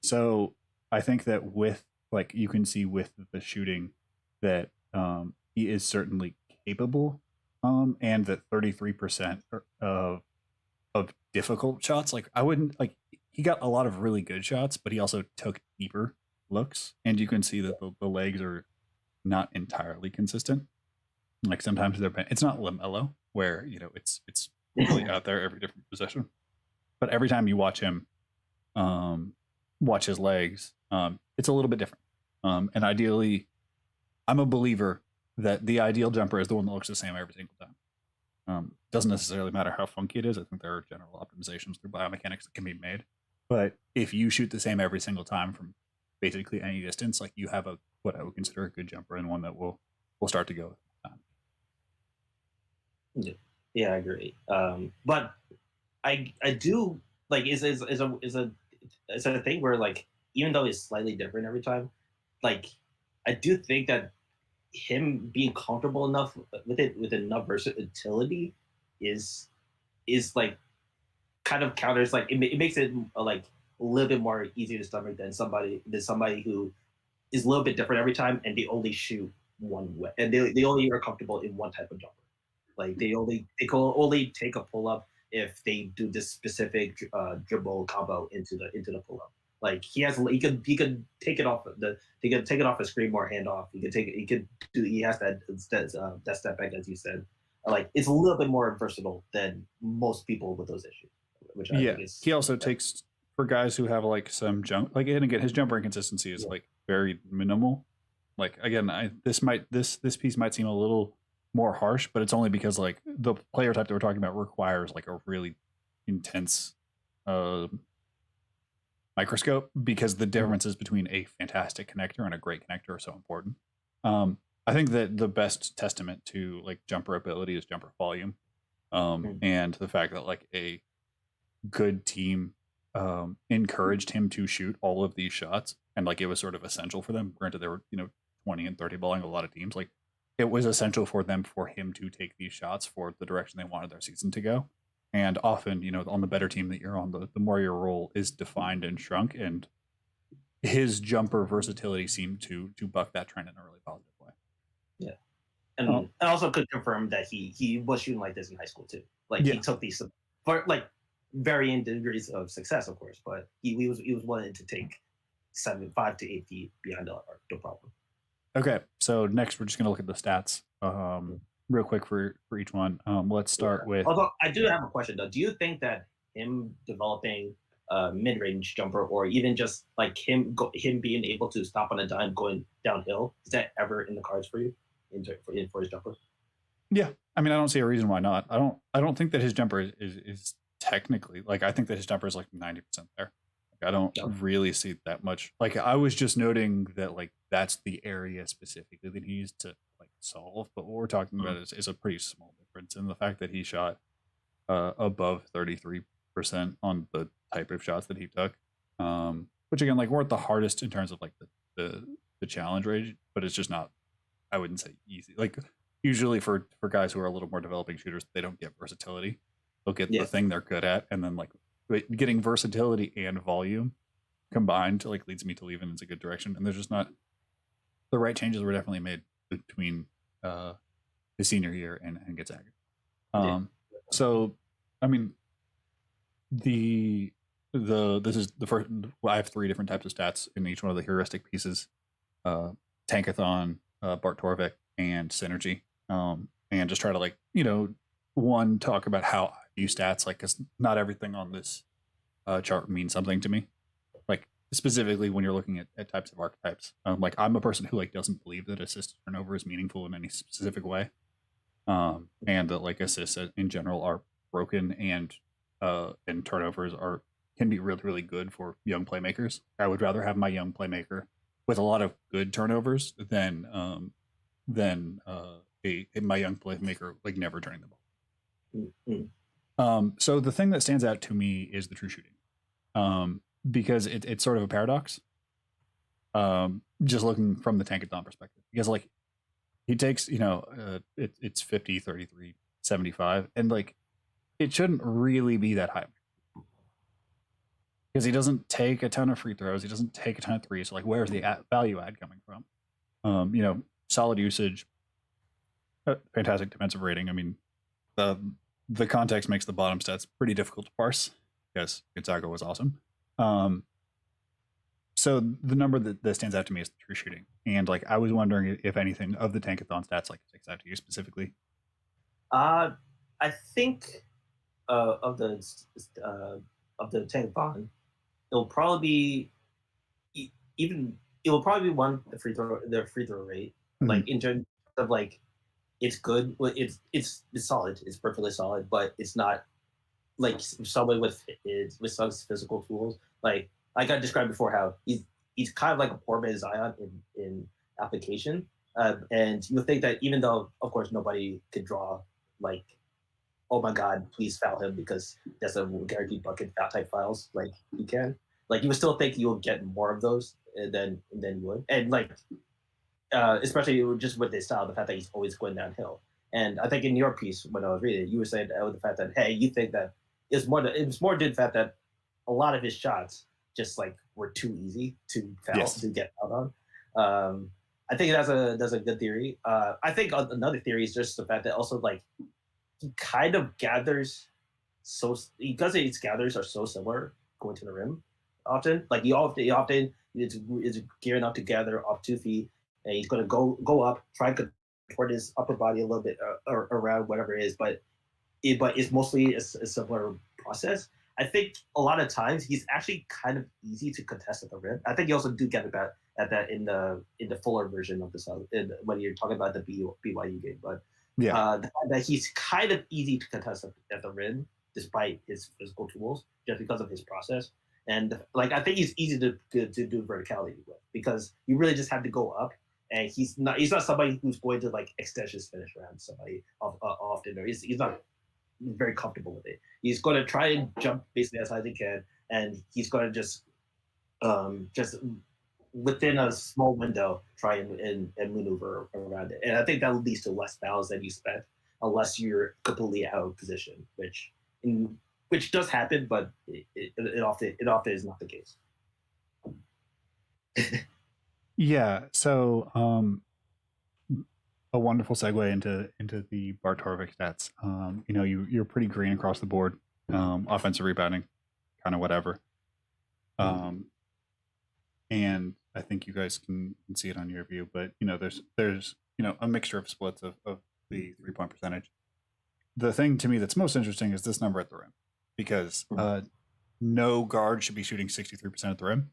So I think that with like you can see with the shooting that he is certainly capable, and that 33% of difficult shots, like I wouldn't like he got a lot of really good shots, but he also took deeper looks, and you can see that the legs are not entirely consistent. Like sometimes it's not LaMelo where it's really out there every different possession, but every time you watch him watch his legs, it's a little bit different. And ideally, I'm a believer that the ideal jumper is the one that looks the same every single time. Doesn't necessarily matter how funky it is. I think there are general optimizations through biomechanics that can be made. But if you shoot the same every single time from basically any distance, like you have what I would consider a good jumper and one that will start to go with time. Yeah, I agree. But I do like is a thing where like even though it's slightly different every time, like I do think that him being comfortable enough with it with enough versatility is like kind of counters like it makes it like a little bit more easy to stomach than somebody who is a little bit different every time and they only shoot one way and they only are comfortable in one type of jumper. Like they can only take a pull up if they do this specific dribble combo into the pull up. Like he could take it off he could take it off a screen or handoff. He has that step back as you said. Like it's a little bit more versatile than most people with those issues, which I think is. He also takes for guys who have like some jump, like and again his jumper inconsistency is like very minimal. Like again, this piece might seem a little more harsh, but it's only because like the player type that we're talking about requires like a really intense microscope, because the differences between a fantastic connector and a great connector are so important. I think that the best testament to like jumper ability is jumper volume, and the fact that like a good team encouraged him to shoot all of these shots, and like it was sort of essential for them. Granted, they were 20 and 30 balling a lot of teams. Like it was essential for him to take these shots for the direction they wanted their season to go. And often, on the better team that you're on, the more your role is defined and shrunk. And his jumper versatility seemed to buck that trend in a really positive way. Yeah. And I also could confirm that he was shooting like this in high school too. Like he took these for like varying degrees of success, of course, but he was willing to take 5 to 8 feet behind the arc, no problem. Okay, so next we're just gonna look at the stats real quick for each one. Let's start with. Although I do have a question though. Do you think that him developing a mid-range jumper, or even just like him being able to stop on a dime going downhill, is that ever in the cards for you for his jumper? Yeah, I mean, I don't see a reason why not. I don't think that his jumper is technically, like, I think that his jumper is like 90% there. Like, I don't really see that much. Like, I was just noting that like that's the area specifically that he used to like solve, but what we're talking about is a pretty small difference in the fact that he shot above 33% on the type of shots that he took, which again, like, weren't the hardest in terms of like the challenge range, but it's just not, I wouldn't say easy. Like usually for guys who are a little more developing shooters, they don't get versatility. look at the thing they're good at, and then like getting versatility and volume combined to like leads me to leave in it's a good direction. And there's just not the right changes were definitely made between his senior year and Gonzaga. So I mean this is the first. I have 3 different types of stats in each one of the heuristic pieces: Tankathon, Bart Torvik, and Synergy. And just try to like one talk about how I view stats, like because not everything on this chart means something to me. Like specifically when you're looking at types of archetypes. Like I'm a person who like doesn't believe that assist turnover is meaningful in any specific way, and that like assists in general are broken and turnovers can be really, really good for young playmakers. I would rather have my young playmaker with a lot of good turnovers than my young playmaker like never turning the ball. Mm-hmm. So the thing that stands out to me is the true shooting, because it's sort of a paradox. Just looking from the Tankathon perspective, because like he takes it's 50, 33, 75, and like it shouldn't really be that high. Because he doesn't take a ton of free throws, he doesn't take a ton of threes. So like, where's the value add coming from? Solid usage, fantastic defensive rating. I mean, the context makes the bottom stats pretty difficult to parse because Gonzaga was awesome. So the number that stands out to me is the true shooting, and like I was wondering if anything of the Tankathon stats like sticks out to you specifically. I think of the Tankathon, it'll probably be one the free throw rate, like in terms of like it's good, it's solid, it's perfectly solid, but it's not like someone with Suggs' physical tools. Like I described before, how he's kind of like a poor man's Zion in application, and you think that even though of course nobody could draw like, oh my God, please foul him because that's a guaranteed bucket type files. Like you can, like you would still think you will get more of those than you would, and like especially just with his style, the fact that he's always going downhill. And I think in your piece when I was reading it, you were saying that the fact that hey, you think that it's more due to the fact that a lot of his shots just like were too easy to foul to get out on. I think that's a good theory. I think another theory is just the fact that also like he kind of gathers because his gathers are so similar going to the rim often. Like he often is gearing up to gather off 2 feet, and he's going to go up, try to contort his upper body a little bit around whatever it is, but it's mostly a similar process. I think a lot of times he's actually kind of easy to contest at the rim. I think you also do get at that in the fuller version of this when you're talking about the BYU game, but that he's kind of easy to contest at the rim despite his physical tools, just because of his process. And like I think he's easy to do verticality with because you really just have to go up, and he's not somebody who's going to like extend his finish around somebody often, or he's not very comfortable with it. He's going to try and jump basically as high as he can, and he's going to just within a small window try and maneuver around it. And I think that leads to less fouls than you expect unless you're completely out of position, which does happen, but it often is not the case. Yeah. So a wonderful segue into the Bart Torvik stats. You're pretty green across the board. Offensive rebounding, kind of whatever. And I think you guys can see it on your view, but there's a mixture of splits of the 3-point percentage. The thing to me that's most interesting is this number at the rim, because no guard should be shooting 63% at the rim,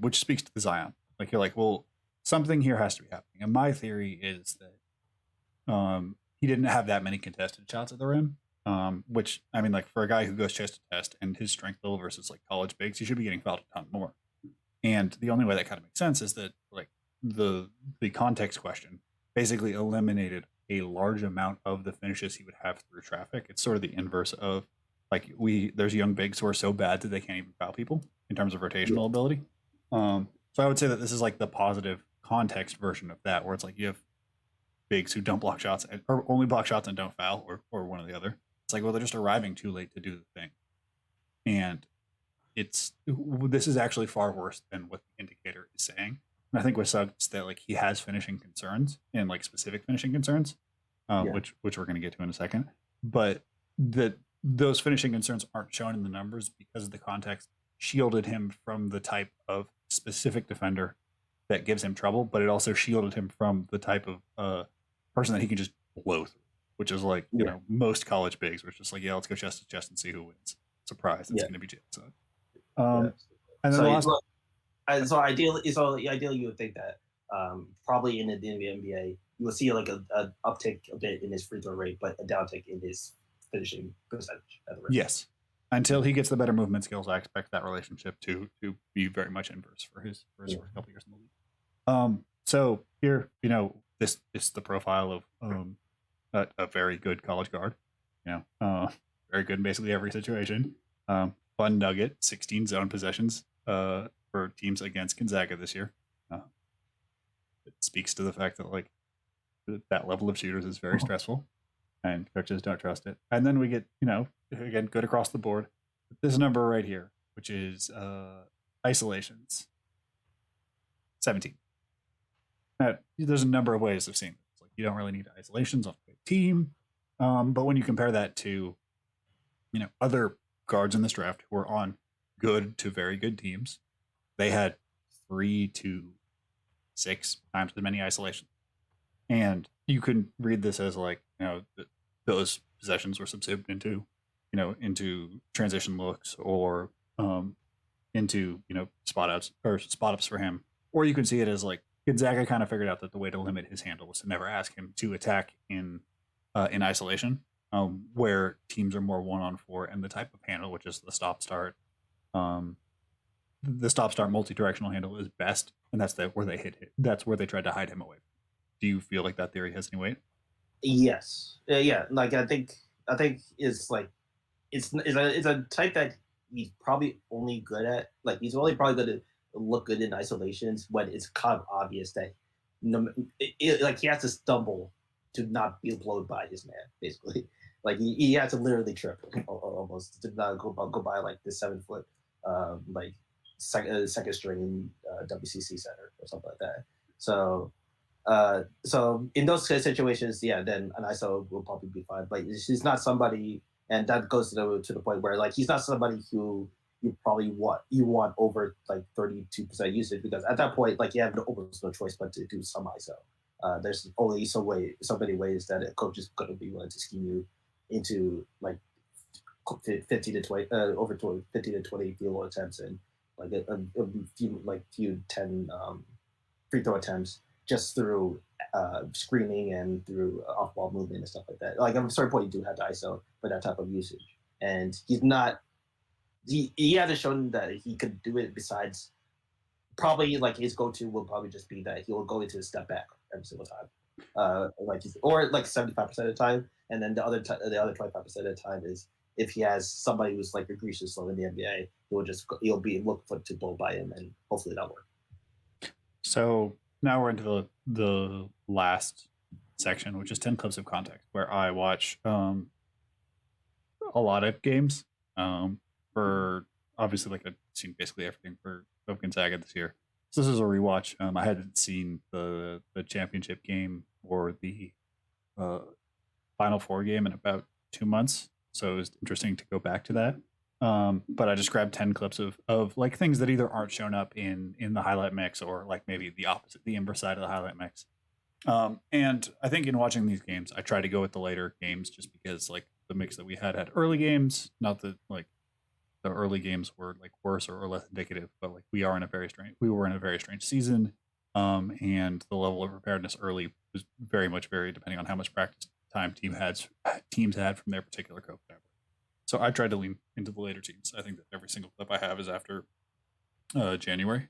which speaks to the Zion. Like you're like, well, something here has to be happening. And my theory is that he didn't have that many contested shots at the rim, which, I mean, like for a guy who goes chest to chest and his strength level versus like college bigs, he should be getting fouled a ton more. And the only way that kind of makes sense is that like the context question basically eliminated a large amount of the finishes he would have through traffic. It's sort of the inverse of like there's young bigs who are so bad that they can't even foul people in terms of rotational ability. So I would say that this is like the positive context version of that, where it's like you have bigs who don't block shots or only block shots and don't foul, or one or the other. It's like, well, they're just arriving too late to do the thing. And this is actually far worse than what the indicator is saying. And I think with Suggs that like he has finishing concerns and like specific finishing concerns, which we're going to get to in a second. But that those finishing concerns aren't shown in the numbers because the context shielded him from the type of specific defender that gives him trouble, but it also shielded him from the type of person that he can just blow through, which is like, you know, most college bigs, where it's just like, yeah, let's go chest to chest and see who wins. Surprise, it's going to be Jaylen Suggs. And then so ideally you would think that probably in the NBA you will see like a uptick a bit in his free throw rate, but a downtick in his finishing percentage at the rim. Yes, until he gets the better movement skills, I expect that relationship to be very much inverse for his first couple years in the league. So here, you know, this is the profile of a very good college guard. You know, very good in basically every situation. Fun nugget: 16 zone possessions for teams against Gonzaga this year. It speaks to the fact that like that level of shooters is very stressful, and coaches don't trust it. And then we get, you know, again, good across the board. This number right here, which is isolations, 17. Now, there's a number of ways of seeing this. Like, you don't really need isolations on a good team, but when you compare that to, you know, other guards in this draft who are on good to very good teams, they had 3 to 6 times as many isolations. And you can read this as like, you know, those possessions were subsumed into, you know, into transition looks or into, you know, spot ups for him. Or you can see it as like Gonzaga kind of figured out that the way to limit his handle was to never ask him to attack in isolation, where teams are more 1-on-4, and the type of handle, which is the stop start multi-directional handle is best, and that's where they hit it. That's where they tried to hide him away. Do you feel like that theory has any weight? Yes. Yeah. Like I think it's like it's a type that he's probably only good at. Like he's only probably going to look good in isolations when it's kind of obvious that like he has to stumble to not be blown by his man. Basically, like he has to literally trip almost to not go by like the 7-foot like second string WCC center or something like that. So in those situations, yeah, then an ISO will probably be fine. But he's not somebody, and that goes to the point where like he's not somebody who you probably want over like 32% usage, because at that point, like you have almost no choice but to do some ISO. There's only so many ways that a coach is going to be willing to scheme you into like 50 to 20 over 50 to 20 field goal attempts and like a few 10 free throw attempts just through screening and through off-ball movement and stuff like that. Like at a certain point, you do have to ISO for that type of usage, and he's not. He hasn't shown that he could do it. Besides, probably like his go-to will probably just be that he'll go into a step back every single time, or like 75% of the time, and then the other 25% of the time is if he has somebody who's like egregious slow in the NBA, he'll be looking to blow by him, and hopefully that'll work. So now we're into the last section, which is 10 clips of context, where I watch a lot of games for obviously like I've seen basically everything of Gonzaga this year. So this is a rewatch. I hadn't seen the championship game or the Final Four game in about 2 months, so it was interesting to go back to that. But I just grabbed 10 clips of like things that either aren't shown up in the highlight mix or like maybe the inverse side of the highlight mix. And I think in watching these games, I try to go with the later games just because like the mix that we had early games, not that like the early games were like worse or less indicative, but like we were in a very strange season. And the level of preparedness early was very much varied depending on how much practice time teams had from their particular coach. So I tried to lean into the later teams. I think that every single clip I have is after January.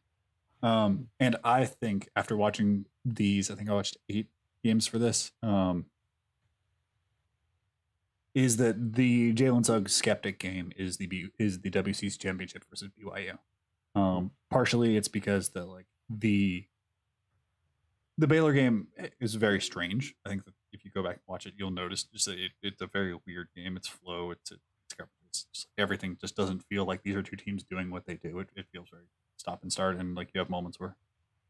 And I think after watching these, I think I watched 8 games for this, is that the Jaylen Suggs skeptic game is the WC's championship versus BYU. Partially it's because the Baylor game is very strange. I think that if you go back and watch it, you'll notice just that it's a very weird game. It's flow. It's just like everything just doesn't feel like these are two teams doing what they do. It feels very stop and start, and like you have moments where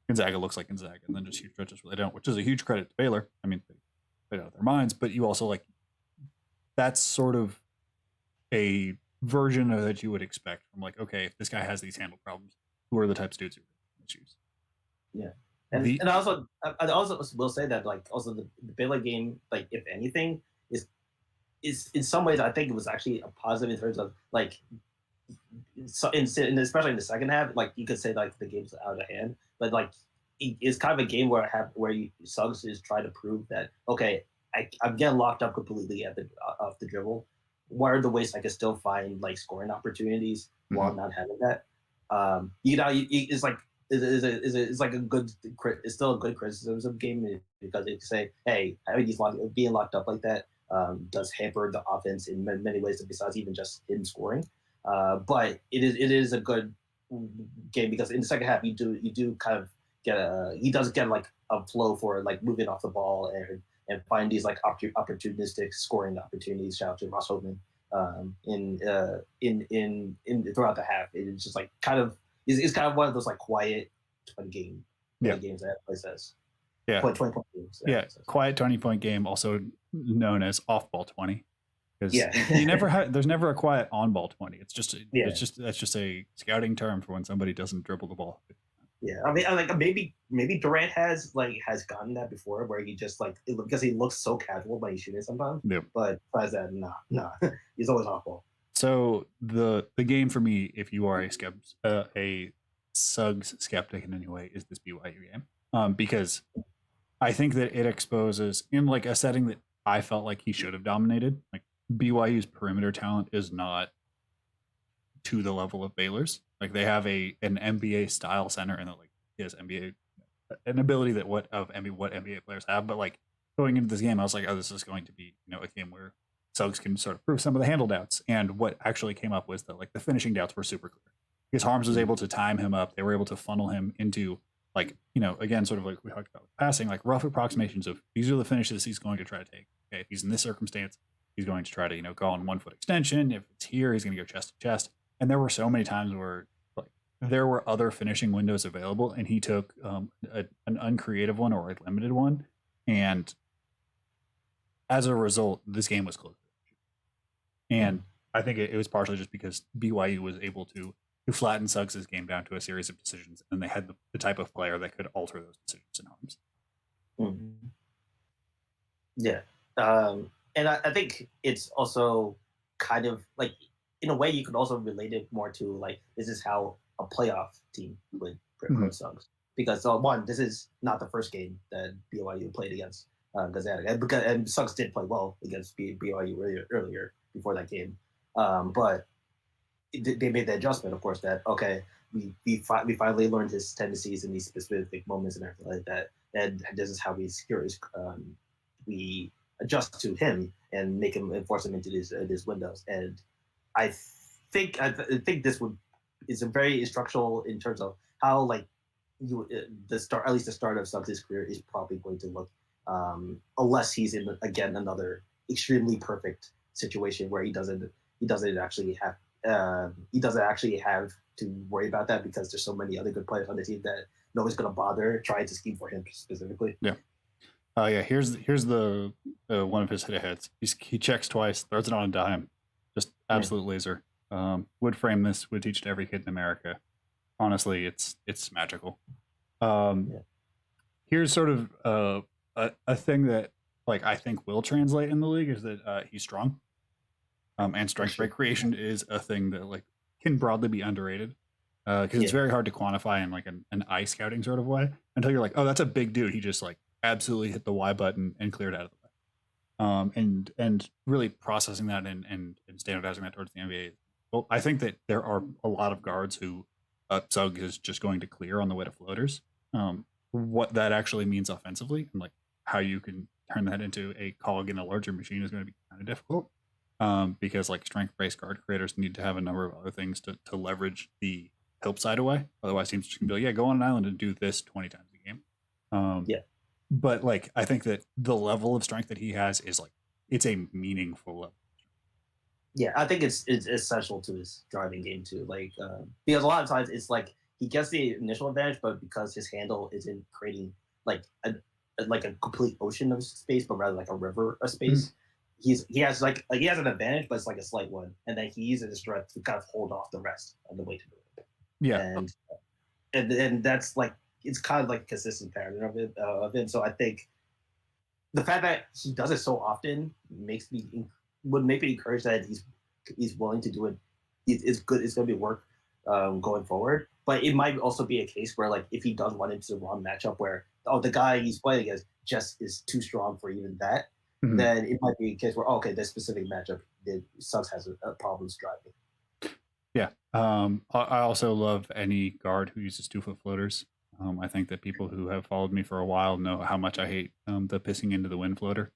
Gonzaga looks like Gonzaga, and then just huge stretches where they don't, which is a huge credit to Baylor. I mean, they played out of their minds, but you also like that's sort of a version of that you would expect from like, okay, if this guy has these handle problems, who are the types of dudes who are issues? Yeah. And I also will say that like also the Baylor game, like if anything, is in some ways I think it was actually a positive in terms of like so especially in the second half, like you could say like the game's out of hand, but like it's kind of a game where Suggs is trying to prove that okay, I'm getting locked up completely at the off the dribble. What are the ways I can still find like scoring opportunities while not having that? It's like it's like a good it's still a good criticism game because it can say hey, I mean, being locked up like that does hamper the offense in many ways besides even just him scoring. But it is a good game because in the second half you do kind of get he does get like a flow for like moving off the ball and find these like opportunistic scoring opportunities. Shout out to Ross Hogan in throughout the half. It's just like kind of it's kind of one of those like quiet 20 games that play says. Yeah. 20 point games. Yeah. Quiet 20-point game, also known as off ball 20. Because you never there's never a quiet on ball 20. It's just that's just a scouting term for when somebody doesn't dribble the ball. Yeah, I mean, like maybe Durant has gotten that before, where he just like because he looks so casual when he's shooting sometimes. Yep. But besides that, nah, he's always off ball. So the game for me, if you are a Suggs skeptic in any way, is this BYU game, because I think that it exposes in like a setting that I felt like he should have dominated. Like BYU's perimeter talent is not to the level of Baylor's. Like they have an NBA style center and like he has NBA an ability that what NBA players have. But like going into this game, I was like, oh, this is going to be a game where Suggs can sort of prove some of the handle doubts. And what actually came up was that like the finishing doubts were super clear because Harms was able to time him up. They were able to funnel him into like again sort of like we talked about passing, like rough approximations of these are the finishes he's going to try to take. Okay, if he's in this circumstance, he's going to try to go on 1 foot extension. If it's here, he's going to go chest to chest. And there were so many times where like there were other finishing windows available, and he took an uncreative one or a limited one, and as a result, this game was close. And I think it was partially just because BYU was able to flatten Suggs' game down to a series of decisions, and they had the type of player that could alter those decisions in Harms. Mm-hmm. Yeah. And I think it's also kind of like, in a way, you could also relate it more to like, this is how a playoff team would approach Suggs. Because one, this is not the first game that BYU played against Gonzaga. And Suggs did play well against BYU earlier before that game. But they made the adjustment, of course, that, okay, we finally learned his tendencies in these specific moments and everything like that. And this is how we adjust to him and make him enforce him into these windows. And I think this is a very instructional in terms of how like the start of Suggs' career is probably going to look, unless he's in again another extremely perfect situation where he doesn't actually have to worry about that because there's so many other good players on the team that nobody's going to bother trying to scheme for him specifically. Yeah. Here's the one of his hit aheads. He checks twice, throws it on a dime, just absolute laser. Would frame this, would teach to every kid in America. Honestly, it's magical. Here's sort of a thing that like I think will translate in the league is that he's strong. And strength rate creation is a thing that like can broadly be underrated because it's very hard to quantify in like an eye scouting sort of way until you're like, oh, that's a big dude. He just like absolutely hit the Y button and cleared out of the way. And really processing that and standardizing that towards the NBA. Well, I think that there are a lot of guards who Suggs is just going to clear on the way to floaters. What that actually means offensively and like how you can turn that into a cog in a larger machine is going to be kind of difficult. Because like strength-based guard creators need to have a number of other things to leverage the help side away. Otherwise, teams just can be like, yeah, go on an island and do this 20 times a game. but like I think that the level of strength that he has is like it's a meaningful level. Yeah, I think it's essential to his driving game too. Like because a lot of times it's like he gets the initial advantage, but because his handle isn't creating like like a complete ocean of space, but rather like a river of space. Mm-hmm. He has like he has an advantage, but it's like a slight one, and then he uses his strength to kind of hold off the rest of the way to do it. Yeah. And that's like it's kind of like a consistent pattern of it. So I think the fact that he does it so often makes me would make me encourage that he's willing to do it. It's good. It's going to be work going forward. But it might also be a case where like if he does run into the wrong matchup where the guy he's playing against just is too strong for even that, Mm-hmm. then it might be a case where okay, this specific matchup, Suggs has a problems driving. Yeah. I also love any guard who uses 2-foot floaters. I think that people who have followed me for a while know how much I hate the pissing into the wind floater,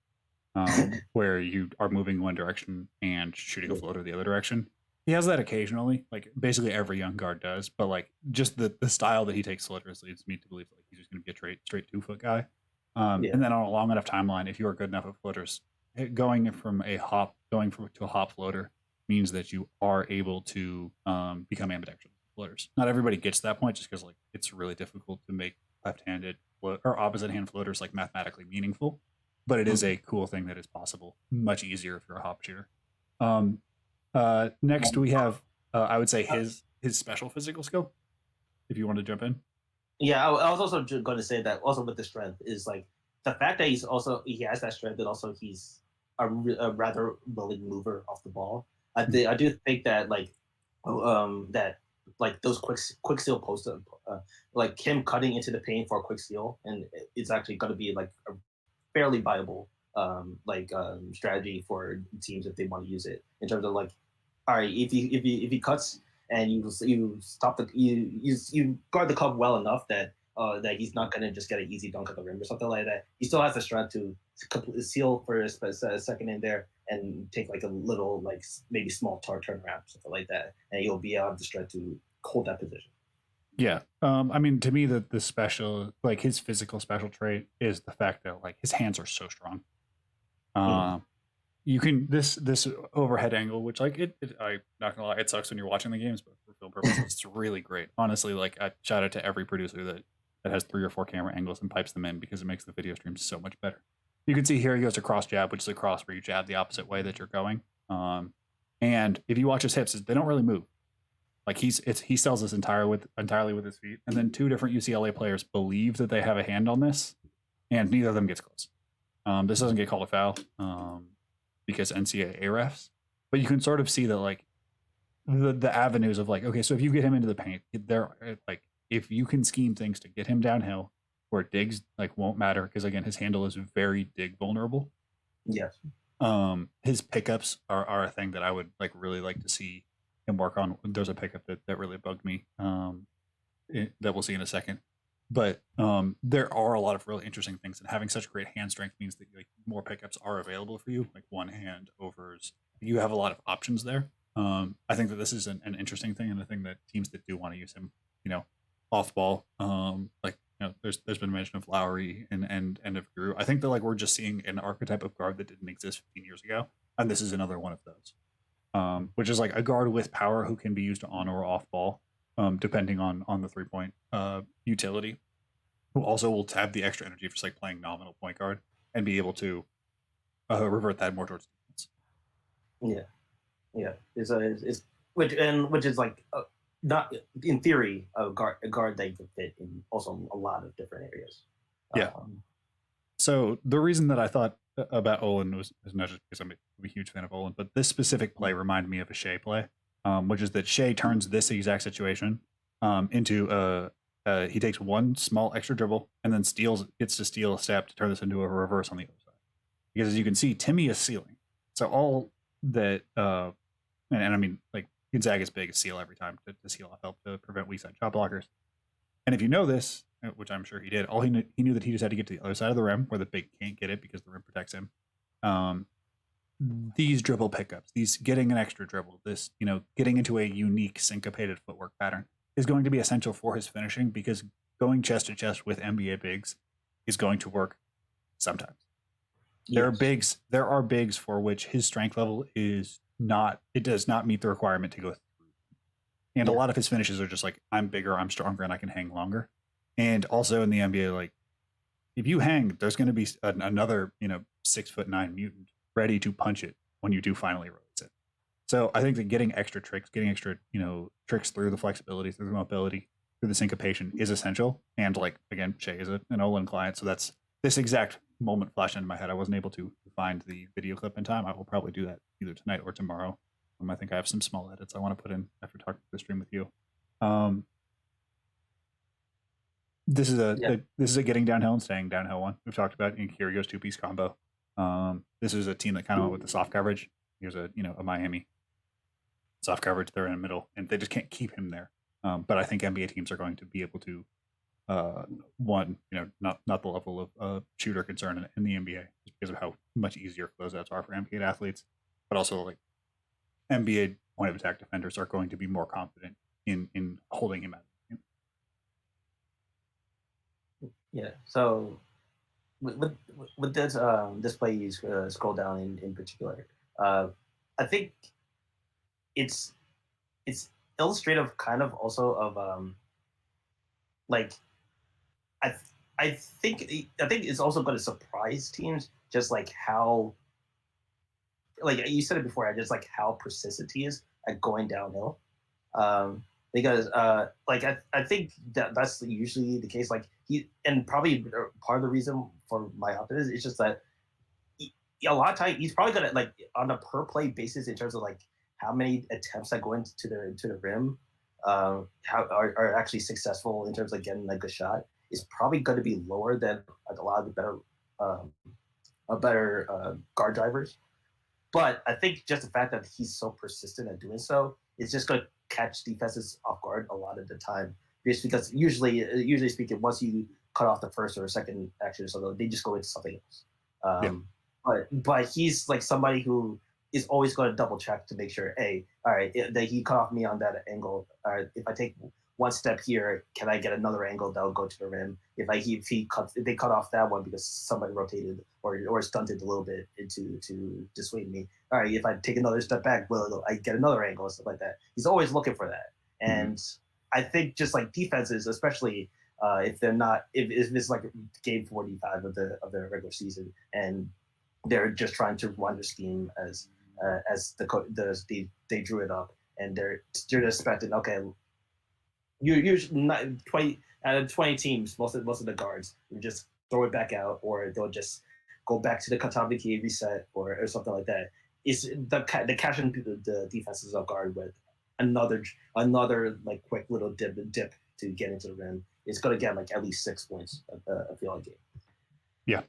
where you are moving one direction and shooting a floater the other direction. He has that occasionally, like basically every young guard does, but like just the style that he takes floaters leads me to believe like he's just going to be a straight 2-foot guy. And then on a long enough timeline, if you are good enough at floaters, going to a hop floater means that you are able to become ambidextrous floaters. Not everybody gets to that point just because like it's really difficult to make left-handed or opposite-hand floaters like mathematically meaningful, but it is a cool thing that is possible. Much easier if you're a hop shooter. Next we have I would say his special physical skill. If you want to jump in. Yeah, I was also going to say that also with the strength is like the fact that he has that strength and also he's a rather willing mover off the ball. I do think that that like those quick seal post like him cutting into the paint for a quick seal and it's actually going to be like a fairly viable strategy for teams if they want to use it in terms of like all right if he cuts and you stop you guard the cup well enough that that he's not gonna just get an easy dunk at the rim or something like that. He still has the strength to seal for a second in there and take like a little like maybe small turnaround something like that, and you'll be able the strength to hold that position. Yeah. I mean, to me, the special, like his physical special trait is the fact that like his hands are so strong. You can this overhead angle, which like I'm not gonna lie, it sucks when you're watching the games, but for film purposes, it's really great. Honestly, like I shout out to every producer that has 3 or 4 camera angles and pipes them in because it makes the video stream so much better. You can see here he goes to cross jab, which is a cross where you jab the opposite way that you're going. And if you watch his hips, they don't really move. Like he sells this entirely with his feet, and then 2 different UCLA players believe that they have a hand on this, and neither of them gets close. This doesn't get called a foul because NCAA refs, but you can sort of see that like the avenues of like okay, so if you get him into the paint, there like if you can scheme things to get him downhill where digs like won't matter because again his handle is very dig vulnerable. Yes. His pickups are a thing that I would like really like to see him work on. There's a pickup that really bugged me that we'll see in a second. But there are a lot of really interesting things, and having such great hand strength means that like more pickups are available for you, like one hand overs. You have a lot of options there. I think that this is an interesting thing, and a thing that teams that do want to use him, off ball, like there's been mention of Lowry and of Drew. I think that like we're just seeing an archetype of guard that didn't exist 15 years ago, and this is another one of those, which is like a guard with power who can be used on or off ball. Depending on the 3-point utility, who also will have the extra energy for just like playing nominal point guard and be able to revert that more towards defense. Yeah. It's which is like not in theory a guard that you can fit in also a lot of different areas. Yeah. So the reason that I thought about Olin was not just because I'm a huge fan of Olin, but this specific play reminded me of a Shea play. Which is that Shea turns this exact situation into he takes one small extra dribble and then gets to steal a step to turn this into a reverse on the other side. Because as you can see, Timmy is sealing. So all that, and I mean, like Gonzaga's big is seal every time to seal off help to prevent weak side shot blockers. And if you know this, which I'm sure he did, he knew that he just had to get to the other side of the rim where the big can't get it because the rim protects him. These dribble pickups, these getting an extra dribble, this, getting into a unique syncopated footwork pattern is going to be essential for his finishing because going chest to chest with NBA bigs is going to work sometimes. Yes. There are bigs for which his strength level is not. It does not meet the requirement to go through. And a Yeah. lot of his finishes are just like, I'm bigger, I'm stronger, and I can hang longer. And also in the NBA, like if you hang, there's going to be another 6'9" mutant ready to punch it when you do finally release it. So I think that getting extra tricks, getting extra tricks through the flexibility, through the mobility, through the syncopation is essential. And like again, Shay is an Olin client, so that's this exact moment flashed into my head. I wasn't able to find the video clip in time. I will probably do that either tonight or tomorrow. I think I have some small edits I want to put in after talking to the stream with you. This is a getting downhill and staying downhill one. We've talked about here goes 2-piece combo. This is a team that kind of went with the soft coverage. Here's a Miami soft coverage. They're in the middle, and they just can't keep him there. But I think NBA teams are going to be able to not the level of shooter concern in the NBA just because of how much easier closeouts are for NBA athletes, but also like NBA point of attack defenders are going to be more confident in holding him out. Yeah. So with this play you scroll down in particular, I think it's illustrative kind of also of like I I think it's also going to surprise teams just like how, like you said it before, just like how persistent he is at going downhill. Because like I think that's usually the case. Like he, and probably part of the reason for my optimism is just that a lot of time he's probably gonna, like, on a per play basis in terms of like how many attempts that go into the rim, how are actually successful in terms of getting like a shot, is probably going to be lower than like a lot of the better guard drivers. But I think just the fact that he's so persistent at doing so is just going to catch defenses off guard a lot of the time. Just because usually speaking, once you cut off the first or second action or something, they just go into something else. But he's like somebody who is always going to double check to make sure, hey, all right, that he cut off me on that angle. All right, if I take one step here, can I get another angle that'll go to the rim? If they cut off that one because somebody rotated or stunted a little bit to dissuade me. All right, if I take another step back, will I get another angle and stuff like that? He's always looking for that, and I think just like defenses, especially if they're not, if it's like game 45 of the regular season, and they're just trying to run their scheme as they drew it up, and they're just expecting, okay, you're not 20 out of 20 teams, most of the guards will just throw it back out, or they'll just go back to the top of the key reset or something like that. It's the catching the defenses off guard with another like quick little dip to get into the rim. It's going to get like at least 6 points. I feel like it. Yeah,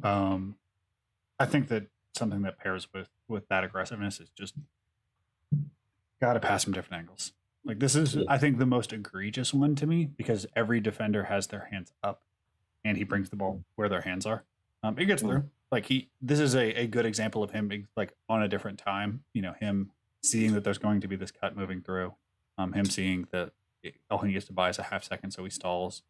I think that something that pairs with that aggressiveness is just got to pass from different angles. Like this is, I think, the most egregious one to me because every defender has their hands up, and he brings the ball where their hands are. It gets through. Like this is a good example of him being like on a different time. Him seeing that there's going to be this cut moving through. Him seeing that all he needs to buy is a half second, so he stalls.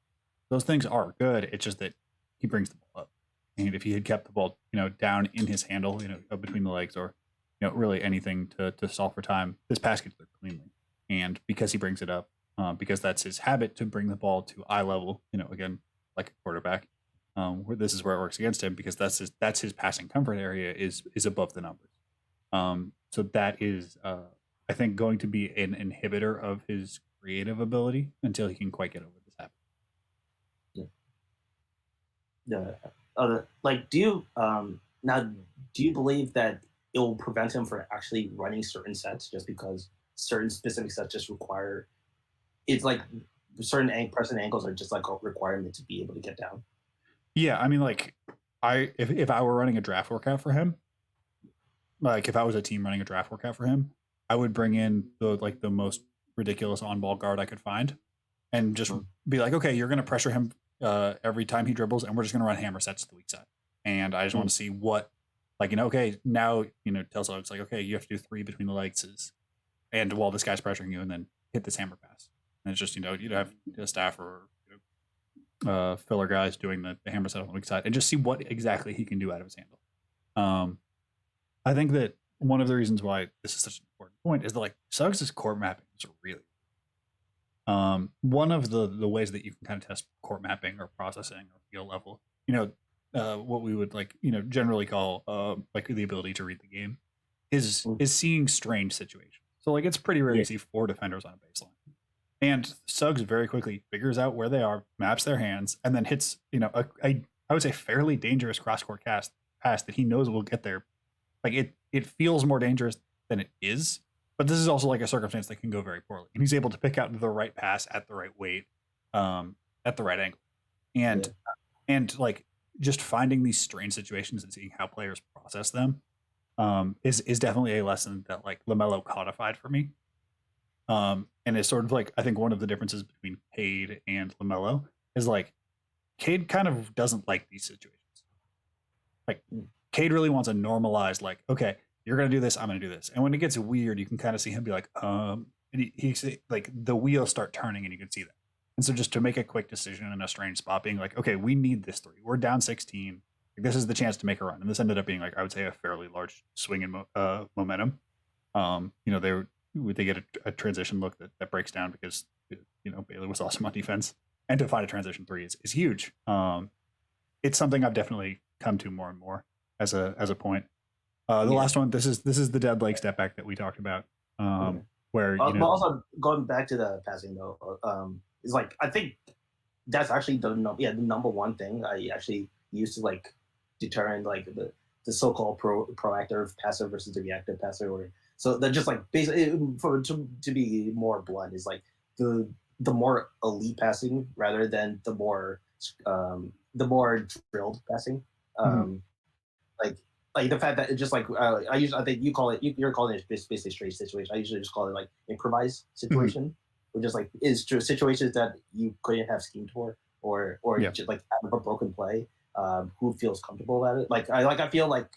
Those things are good. It's just that he brings the ball up, and if he had kept the ball, down in his handle, between the legs, or really anything to stall for time, this pass gets through cleanly. And because he brings it up, because that's his habit to bring the ball to eye level, again, like a quarterback, where this is where it works against him because that's his passing comfort area is above the numbers. So that is, I think, going to be an inhibitor of his creative ability until he can quite get over this habit. Yeah. Like, do you believe that it will prevent him from actually running certain sets just because certain specific sets just require, it's like certain pressing angles are just like a requirement to be able to get down? Yeah, I mean, like if I were running a draft workout for him, like if I was a team running a draft workout for him, I would bring in the most ridiculous on-ball guard I could find, and just be like, okay, you're going to pressure him every time he dribbles, and we're just going to run hammer sets to the weak side, and I just want to see what, okay, now tell Suggs like, okay, you have to do 3 between the legs, and while this guy's pressuring you, and then hit this hammer pass, and it's just you'd have a staff or filler guys doing the hammer set on the weak side and just see what exactly he can do out of his handle. I think that one of the reasons why this is such an important point is that like Suggs' court mapping is really one of the ways that you can kind of test court mapping or processing or feel level, what we would like, generally call like the ability to read the game is seeing strange situations. So like it's pretty rare to see 4 defenders on a baseline. And Suggs very quickly figures out where they are, maps their hands, and then hits, I would say fairly dangerous cross-court pass that he knows will get there. Like it feels more dangerous than it is, but this is also like a circumstance that can go very poorly. And he's able to pick out the right pass at the right weight, at the right angle. And like just finding these strange situations and seeing how players process them is definitely a lesson that like LaMelo codified for me. And it's sort of like I think one of the differences between Cade and LaMelo is like Cade kind of doesn't like these situations. Like Cade really wants a normalized, like, okay, you're gonna do this, I'm gonna do this. And when it gets weird, you can kind of see him be like, and he's like the wheels start turning and you can see that. And so just to make a quick decision in a strange spot, being like, okay, we need this 3. We're down 16. Like, this is the chance to make a run. And this ended up being like, I would say a fairly large swing in momentum. They get a transition look that breaks down because Baylor was awesome on defense, and to find a transition 3 is huge. It's something I've definitely come to more and more as a point. The last one, this is the dead leg step back that we talked about, where but also going back to the passing though, is like I think that's actually the number one thing I actually used to like determine like the so-called proactive passer versus the reactive passer, or so they're just like basically to be more blunt is like the more elite passing rather than the more drilled passing. Like the fact that it's just like I think you're calling it basically straight situation. I usually just call it like improvised situation, which is like is situations that you couldn't have schemed for, or just like out of a broken play. Who feels comfortable about it? I feel like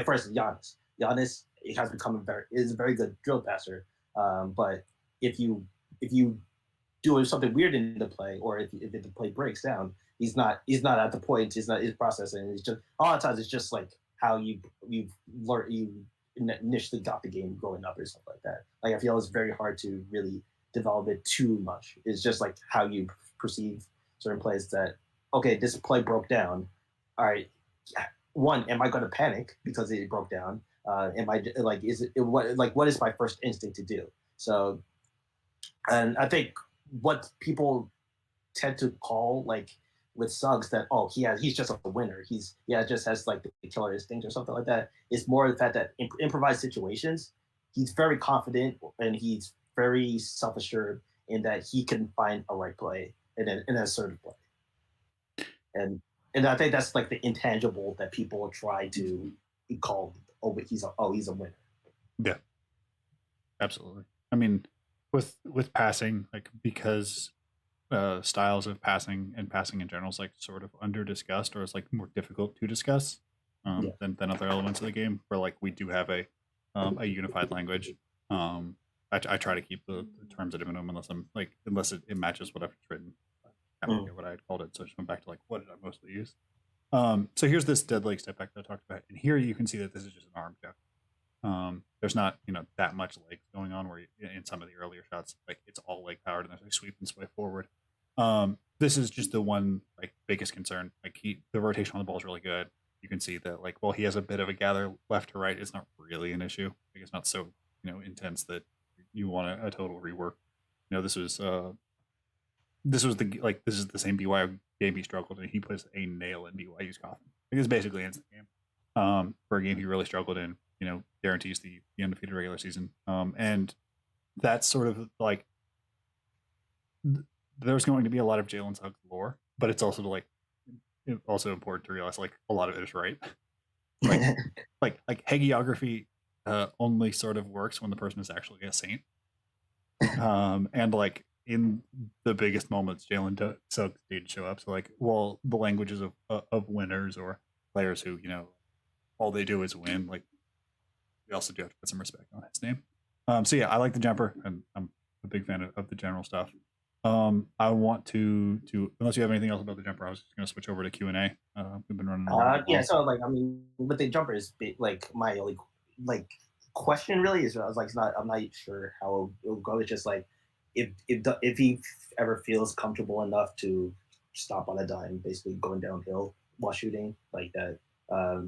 for instance Giannis it has become is a very good drill passer, but if you do something weird in the play, or if the play breaks down, he's not at the point. He's not his processing. It's just a lot of times it's just like how you learn you initially got the game growing up or something like that. Like I feel it's very hard to really develop it too much. It's just like how you perceive certain plays that okay, this play broke down. All right, one, am I going to panic because it broke down? Am I like is it what is my first instinct to do? So, and I think what people tend to call like with Suggs that he's just a winner. Just has like the killer instinct or something like that. It's more the fact that in improvised situations, he's very confident and he's very self assured in that he can find a right play in an assertive play. And I think that's like the intangible that people try to call. He's a winner. Yeah, absolutely. I mean, with passing, like because styles of passing and passing in general is like sort of under discussed, or it's like more difficult to discuss than other elements of the game. Where like we do have a unified language. I try to keep the terms at a minimum unless it matches what I've written. I don't forget what I had called it, so I just went back to like what did I mostly use. So here's this dead leg step back that I talked about, and here you can see that this is just an arm check. There's not that much leg going on where in some of the earlier shots like it's all leg powered and there's like sweep and sway forward. This is just the one like biggest concern. Like the rotation on the ball is really good. You can see that like he has a bit of a gather left to right. It's not really an issue. Like, it's not so intense that you want a total rework. This is this is the same BYU game he struggled in. He puts a nail in BYU's coffin. Like, this basically ends the game. For a game he really struggled in, guarantees the undefeated regular season. And that's sort of like there's going to be a lot of Jaylen Suggs lore, but it's also also important to realize like a lot of it is right. like hagiography only sort of works when the person is actually a saint. And like in the biggest moments, Jaylen Suggs did show up. So like, well, the languages of winners or players who all they do is win. Like, we also do have to put some respect on his name. So yeah, I like the jumper, and I'm a big fan of the general stuff. I want to unless you have anything else about the jumper, I was just going to switch over to Q&A. We've been running a little bit Yeah, long. so like I mean, with the jumper is like my only like question really is I was like it's not I'm not sure how it'll go. It's just like if he ever feels comfortable enough to stop on a dime, basically going downhill while shooting like that.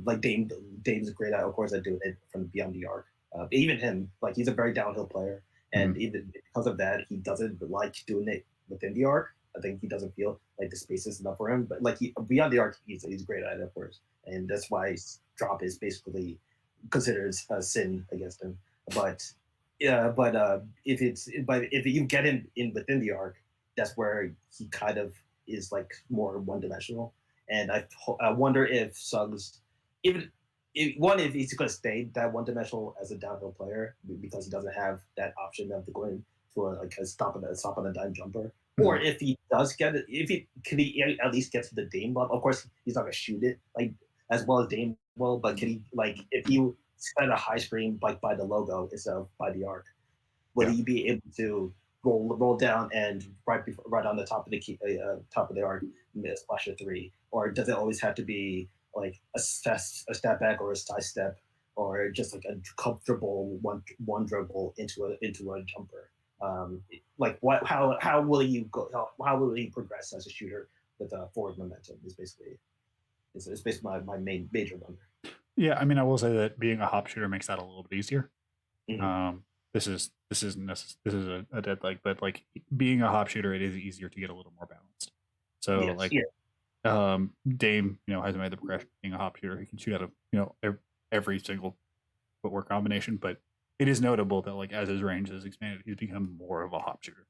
Like Dame's great at, of course, at doing it from beyond the arc. Even him, like he's a very downhill player, and Mhm. even because of that, he doesn't like doing it within the arc. I think he doesn't feel like the space is enough for him. But like he beyond the arc, he's great at it, of course, and that's why his drop is basically considered a sin against him. But yeah, but if you get him in within the arc, that's where he kind of is like more one dimensional. And I wonder if Suggs, even if he's going to stay that one dimensional as a downhill player because he doesn't have that option of going to like a stop on a dime jumper, or Mhm. if he does get it, if he can he at least get to the Dame level. Of course, he's not going to shoot it like as well as Dame will, but can he like if you set a high screen like by the logo instead of by the arc, would Yeah. he be able to roll down and right on the top of the top of the arc splash a three, or does it always have to be like a step back or a side step, or just like a comfortable one dribble into a jumper? Like what? How will you go? How will he progress as a shooter with forward momentum? Is basically is basically my main major wonder. Yeah, I mean, I will say that being a hop shooter makes that a little bit easier. Mm-hmm. This is a dead leg, but like being a hop shooter, it is easier to get a little more balanced. So Yes. like Yeah. Dame, has made the progression being a hop shooter. He can shoot out of every single footwork combination, but it is notable that like as his range has expanded, he's become more of a hop shooter.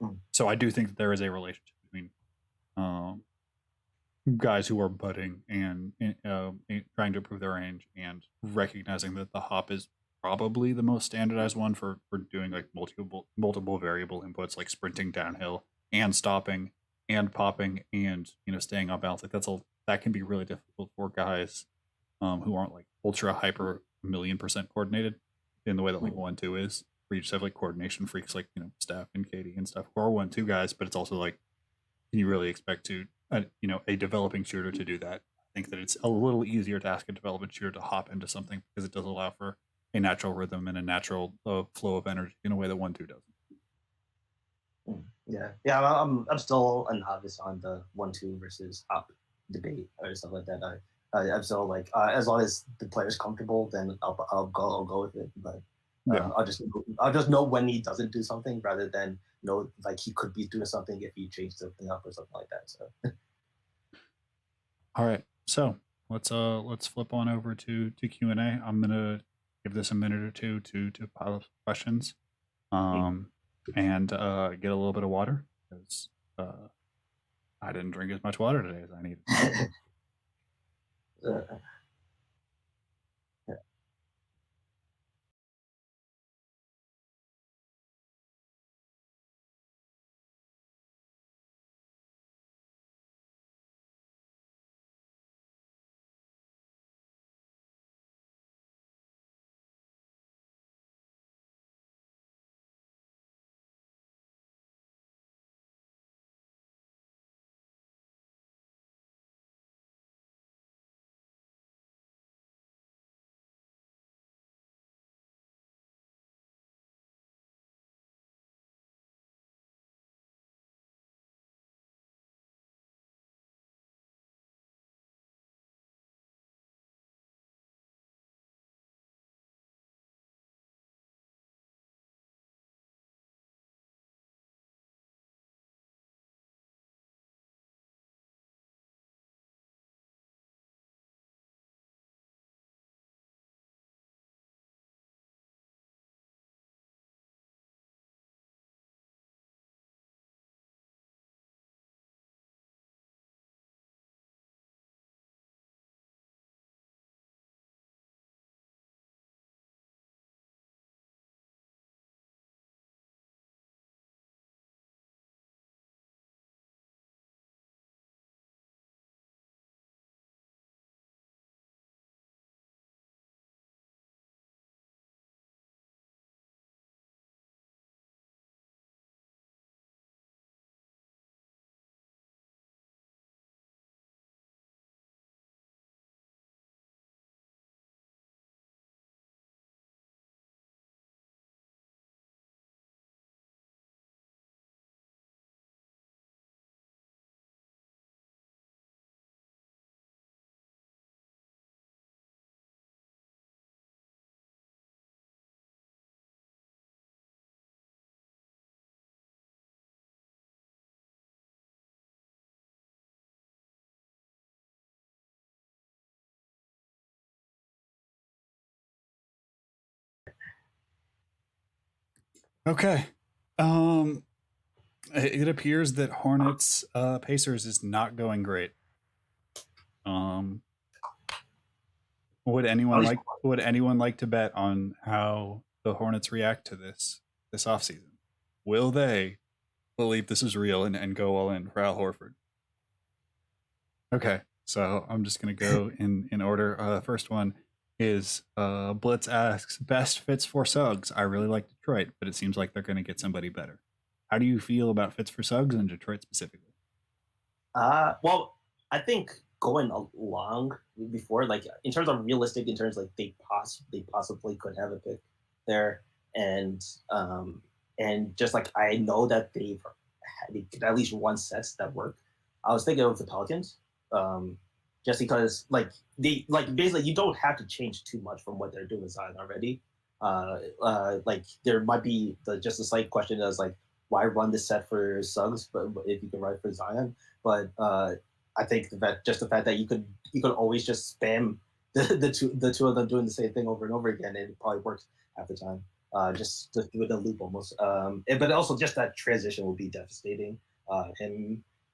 Mm. So I do think that there is a relationship between um, guys who are budding and trying to improve their range and recognizing that the hop is probably the most standardized one for doing like multiple variable inputs like sprinting downhill and stopping and popping and staying on balance. Like that can be really difficult for guys who aren't like ultra hyper million% coordinated in the way that like Mm. 1-2 is, where you just have like coordination freaks like Steph and Katie and stuff who are 1-2 guys, but it's also like, can you really expect a developing shooter to do that? I think that it's a little easier to ask a development shooter to hop into something because it does allow for a natural rhythm and a natural flow of energy in a way that 1-2 doesn't. Mm. Yeah, yeah. I'm still a novice on the 1-2 versus up debate or stuff like that. I'm still like as long as the player's comfortable, then I'll go with it. But Yeah. I'll just know when he doesn't do something rather than know like he could be doing something if he changed something up or something like that. So All right. So let's flip on over to Q&A. I'm gonna give this a minute or two to pile up some questions, um, and get a little bit of water because I didn't drink as much water today as I needed. uh, Okay. It appears that Hornets Pacers is not going great. Um, At least would anyone like to bet on how the Hornets react to this offseason? Will they believe this is real and go all in for Al Horford? Okay, so I'm just gonna go in order. First one is Blitz asks best fits for Suggs. I really like Detroit, but it seems like they're gonna get somebody better. How do you feel about fits for Suggs in Detroit specifically? well, I think going along before, like in terms of realistic, in terms like they possibly could have a pick there, and just like I know that they could at least one sets that work. I was thinking of the Pelicans, um, just because they like basically you don't have to change too much from what they're doing with Zion already. Like there might be just a slight question as like why run this set for Suggs, but if you can run it for Zion, but I think that just the fact that you could always just spam the two of them doing the same thing over and over again, and it probably works half the time. Just with a loop almost. But also just that transition will be devastating.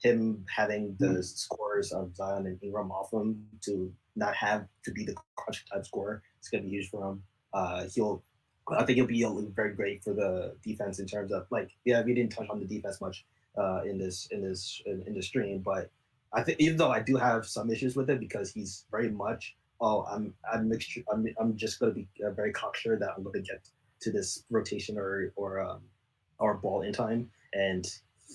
Him having the scores of Zion and Ingram off him to not have to be the crunch type scorer, it's going to be huge for him. He'll I think it'll be very great for the defense in terms of like, yeah, we didn't touch on the defense much in the stream, but I think even though I do have some issues with it because he's very much, oh, I'm just going to be very cocksure that I'm going to get to this rotation or ball in time, and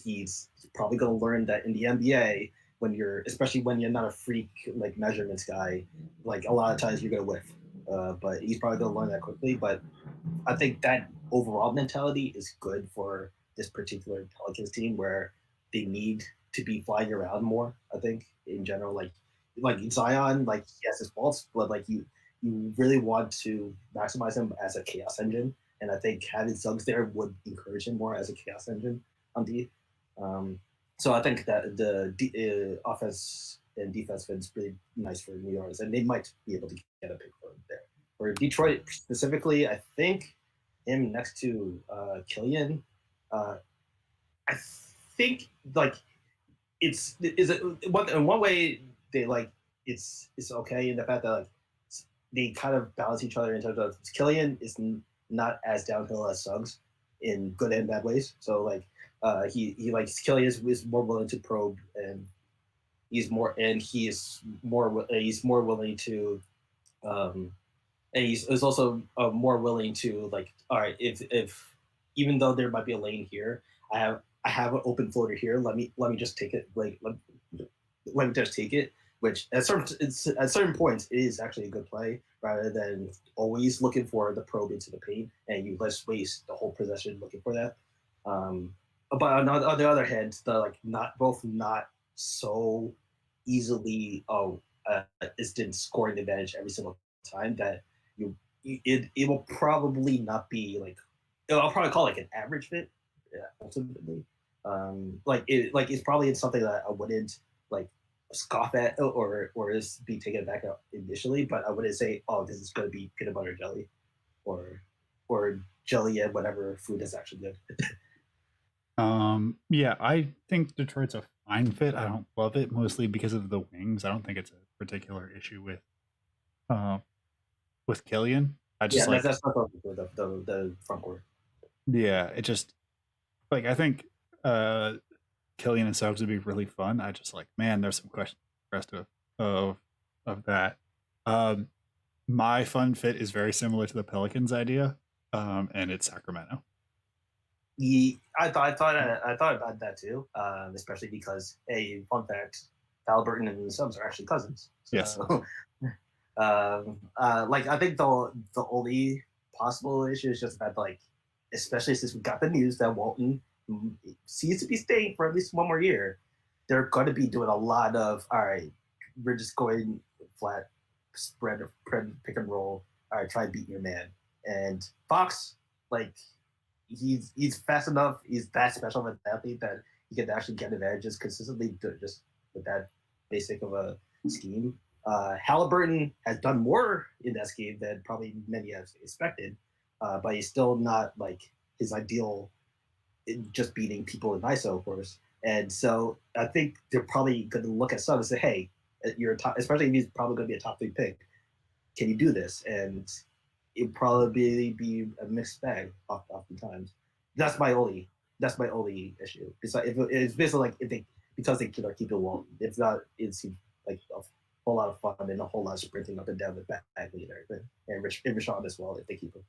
he's probably going to learn that in the NBA when you're especially when you're not a freak like measurements guy, like a lot of times you're going to whiff. But he's probably going to learn that quickly. But I think that overall mentality is good for this particular Pelicans team where they need to be flying around more. I think in general, like Zion, like he has his faults, but like you really want to maximize him as a chaos engine, and I think having Suggs there would encourage him more as a chaos engine on D. Um, so I think that the offense and defense fits really nice for New York, and they might be able to get a pick for him there. For Detroit specifically, I think him next to Killian. Uh, I think like it's is it one in one way they like it's okay in the fact that like they kind of balance each other in terms of Killian is not as downhill as Suggs in good and bad ways. So like he like Killian is more willing to probe and he's more willing to um, and is also more willing to like, all right, if even though there might be a lane here, I have an open floater here. Let me just take it. Let me just take it. Which at certain points it is actually a good play rather than always looking for the probe into the paint and you let's waste the whole possession looking for that. Um, but on the other hand, the like not so easily instant scoring advantage every single time that you it will probably not be like I'll probably call it like an average fit. Yeah, ultimately, like it's probably something that I wouldn't like scoff at or is be taken back out initially, but I wouldn't say, oh, this is going to be peanut butter jelly or jelly and whatever food is actually good. Yeah, I think Detroit's a fine fit. I don't love it mostly because of the wings. I don't think it's a particular issue uh with Killian. I Yeah, just like that's not the front court. yeah, it just like I think uh Killian and Suggs would be really fun. I just like man, there's some questions for the rest of of that. Um my fun fit is very similar to the Pelicans idea. And it's Sacramento. I thought about that too, especially because a fun fact: Halliburton and Suggs are actually cousins. Yes. So, like I think the only possible issue is just that like, especially since we got the news that Walton seems to be staying for at least one more year, they're going to be doing a lot of all right. We're just going flat spread pick and roll. All right, try and beat your man. And Fox, like he's fast enough. He's that special of an athlete that he can actually get advantages consistently just with that basic of a scheme. Halliburton has done more in that scheme than probably many have expected, but he's still not like his ideal in just beating people in ISO, of course. And so I think they're probably going to look at Suggs and say, "Hey, you're a top, especially if he's probably going to be a top 3 pick. Can you do this?" And it'd probably be a mixed bag oftentimes. That's my only issue. It's like if it's basically like if they because they keep it well. If not, it seems like a whole lot of fun and a whole lot of sprinting up and down the back and everything. And Rashawn as well if they keep him.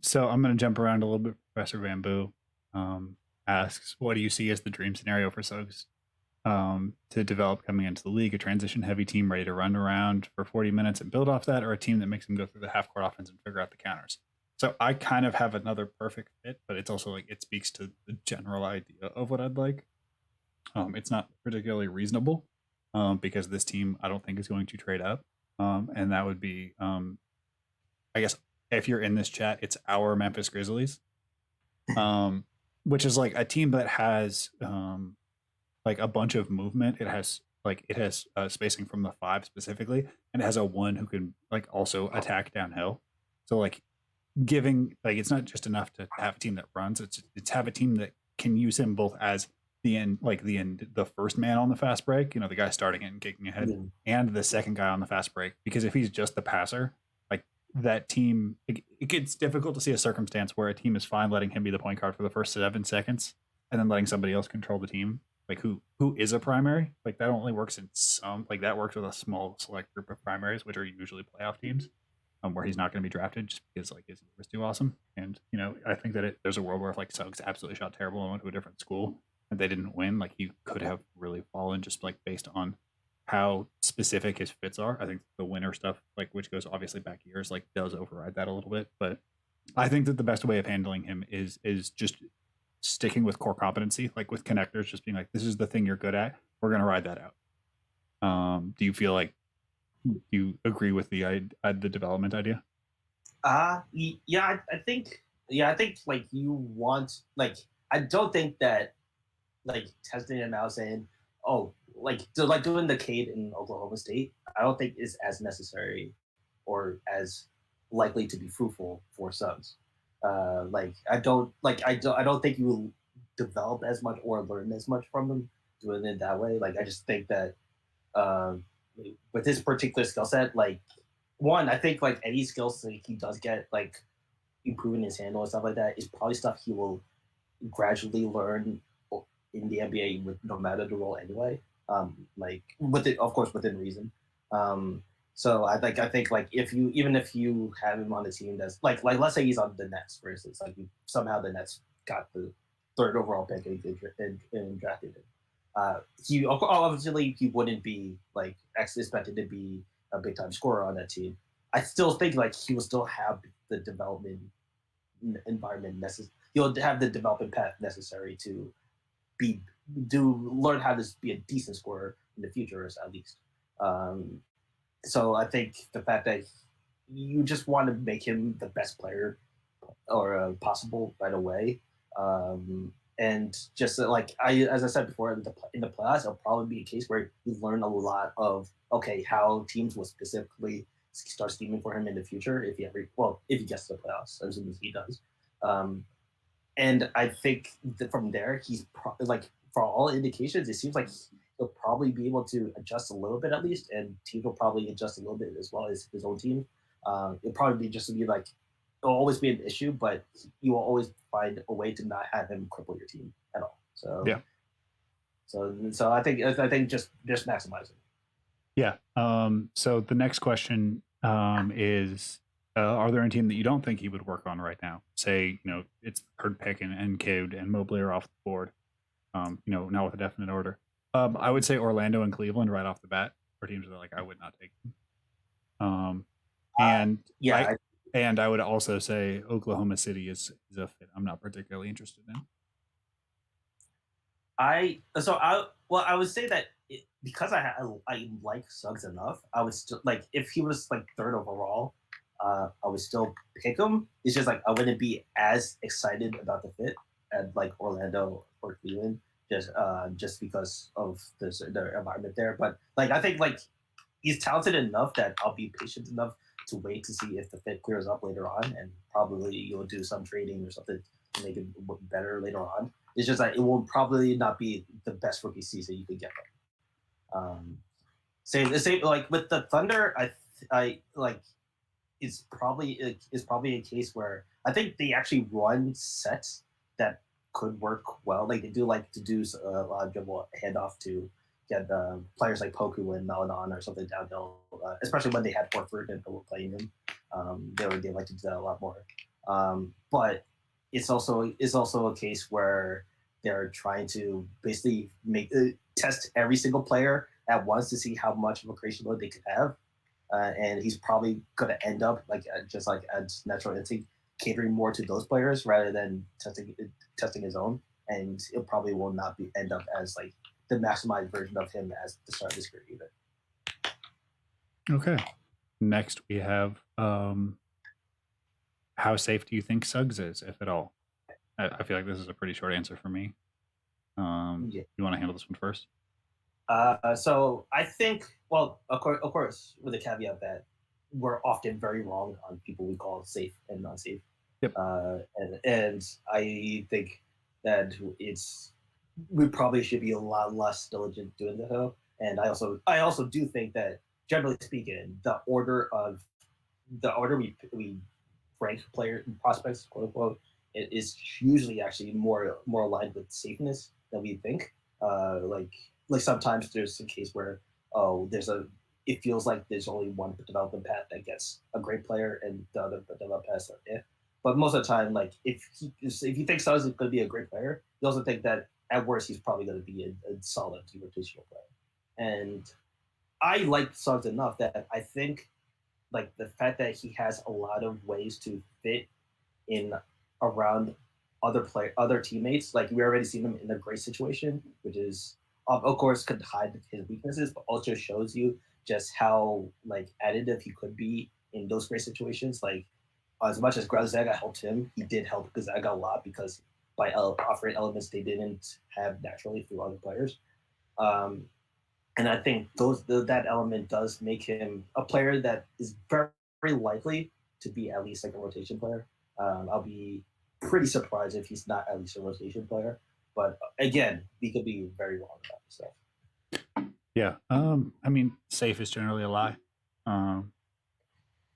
So I'm going to jump around a little bit. Professor Bamboo asks, what do you see as the dream scenario for Suggs to develop coming into the league? A transition-heavy team ready to run around for 40 minutes and build off that, or a team that makes him go through the half-court offense and figure out the counters? So I kind of have another perfect fit, but it's also like it speaks to the general idea of what I'd like. It's not particularly reasonable because this team I don't think is going to trade up, and that would be, I guess, if you're in this chat, it's our Memphis Grizzlies, which is like a team that has like a bunch of movement. It has spacing from the 5 specifically, and it has a 1 who can like also attack downhill. So like giving like it's not just enough to have a team that runs. It's have a team that can use him both as the first man on the fast break, the guy starting it and kicking ahead, and the second guy on the fast break. Because if he's just the passer, like that team, it gets difficult to see a circumstance where a team is fine letting him be the point guard for the first 7 seconds and then letting somebody else control the team, like who is a primary. Like that only works in some, like that works with a small select group of primaries, which are usually playoff teams, where he's not going to be drafted just because like his year was too awesome. And I think that there's a world where if like Suggs absolutely shot terrible and went to a different school and they didn't win, like he could have really fallen just like based on how specific his fits are. I think the winner stuff, like which goes obviously back years, like does override that a little bit. But I think that the best way of handling him is just sticking with core competency, like with connectors, just being like, this is the thing you're good at. We're gonna ride that out. Do you feel like you agree with the development idea? Yeah, I think like you want like I don't think that like testing him out saying, oh, like doing the Cade in Oklahoma State, I don't think is as necessary or as likely to be fruitful for Suggs. I don't think you will develop as much or learn as much from him doing it that way. Like I just think that um, with his particular skill set, like one, I think like any skills that he does get, like improving his handle and stuff like that, is probably stuff he will gradually learn in the NBA with no matter the role anyway. Like of course, within reason. So I think like if you have him on a team that's like let's say he's on the Nets, for instance, like somehow the Nets got the 3rd overall pick and drafted him. He obviously he wouldn't be like expected to be a big time scorer on that team. I still think like he will still have the development environment necessary. He'll have the development path necessary to learn how to be a decent scorer in the future, at least. So I think the fact that you just want to make him the best player or possible right away. And just as I said before, in the playoffs, it'll probably be a case where you learn a lot of how teams will specifically start scheming for him in the future if he gets to the playoffs, as soon as he does. And I think that from there, he's for all indications, it seems like he'll probably be able to adjust a little bit at least, and teams will probably adjust a little bit as well as his own team. It'll probably be just to be like it'll always be an issue, but you will always find a way to not have him cripple your team at all. So yeah. So I think just maximize it. Yeah. So the next question is, are there any team that you don't think he would work on right now? Say, it's third pick and Cade and Mobley are off the board. Not with a definite order. I would say Orlando and Cleveland right off the bat are teams that like I would not take them. And I would also say Oklahoma City is a fit I'm not particularly interested in. I would say that because I like Suggs enough, I would still like if he was like 3rd overall, I would still pick him. It's just like I wouldn't be as excited about the fit at like Orlando or Cleveland just because of the environment there. But like I think like he's talented enough that I'll be patient enough to wait to see if the fit clears up later on, and probably you'll do some trading or something to make it better later on. It's just that it will probably not be the best rookie season you could get from. Same like with the Thunder. I like it's probably a case where I think they actually run sets that could work well. Like they do like to do a lot of dribble handoff to get players like Poku and Meladon or something downhill, especially when they had Horford and were playing him. They like to do that a lot more. But it's also a case where they're trying to basically test every single player at once to see how much of a creation load they could have. And he's probably going to end up just like as natural instinct, catering more to those players rather than testing his own. And it probably will not end up as like the maximized version of him as the start of his career either. Okay. Next we have how safe do you think Suggs is, if at all? I feel like this is a pretty short answer for me. You want to handle this one first? So I think, well, of course, with the caveat that we're often very wrong on people we call safe and non-safe. Yep. And I think that we probably should be a lot less diligent doing that though. And I also do think that generally speaking, the order we rank player prospects, quote unquote, it is usually actually more aligned with safeness than we think. Like sometimes there's a case where it feels like there's only one development path that gets a great player and the other development paths are it. But most of the time, like if you think Suggs is going to be a great player, you also think that at worst he's probably going to be a solid rotational player. And I like Suggs enough that I think like the fact that he has a lot of ways to fit in around other teammates. Like we already seen him in a great situation, which is of course could hide his weaknesses, but also shows you just how like additive he could be in those great situations. Like as much as Gonzaga helped him, he did help Gonzaga a lot because by offering elements they didn't have naturally through other players. And I think that element does make him a player that is very, very likely to be at least like a rotation player. I'll be pretty surprised if he's not at least a rotation player. But again, we could be very wrong about this stuff. Yeah. I mean, safe is generally a lie.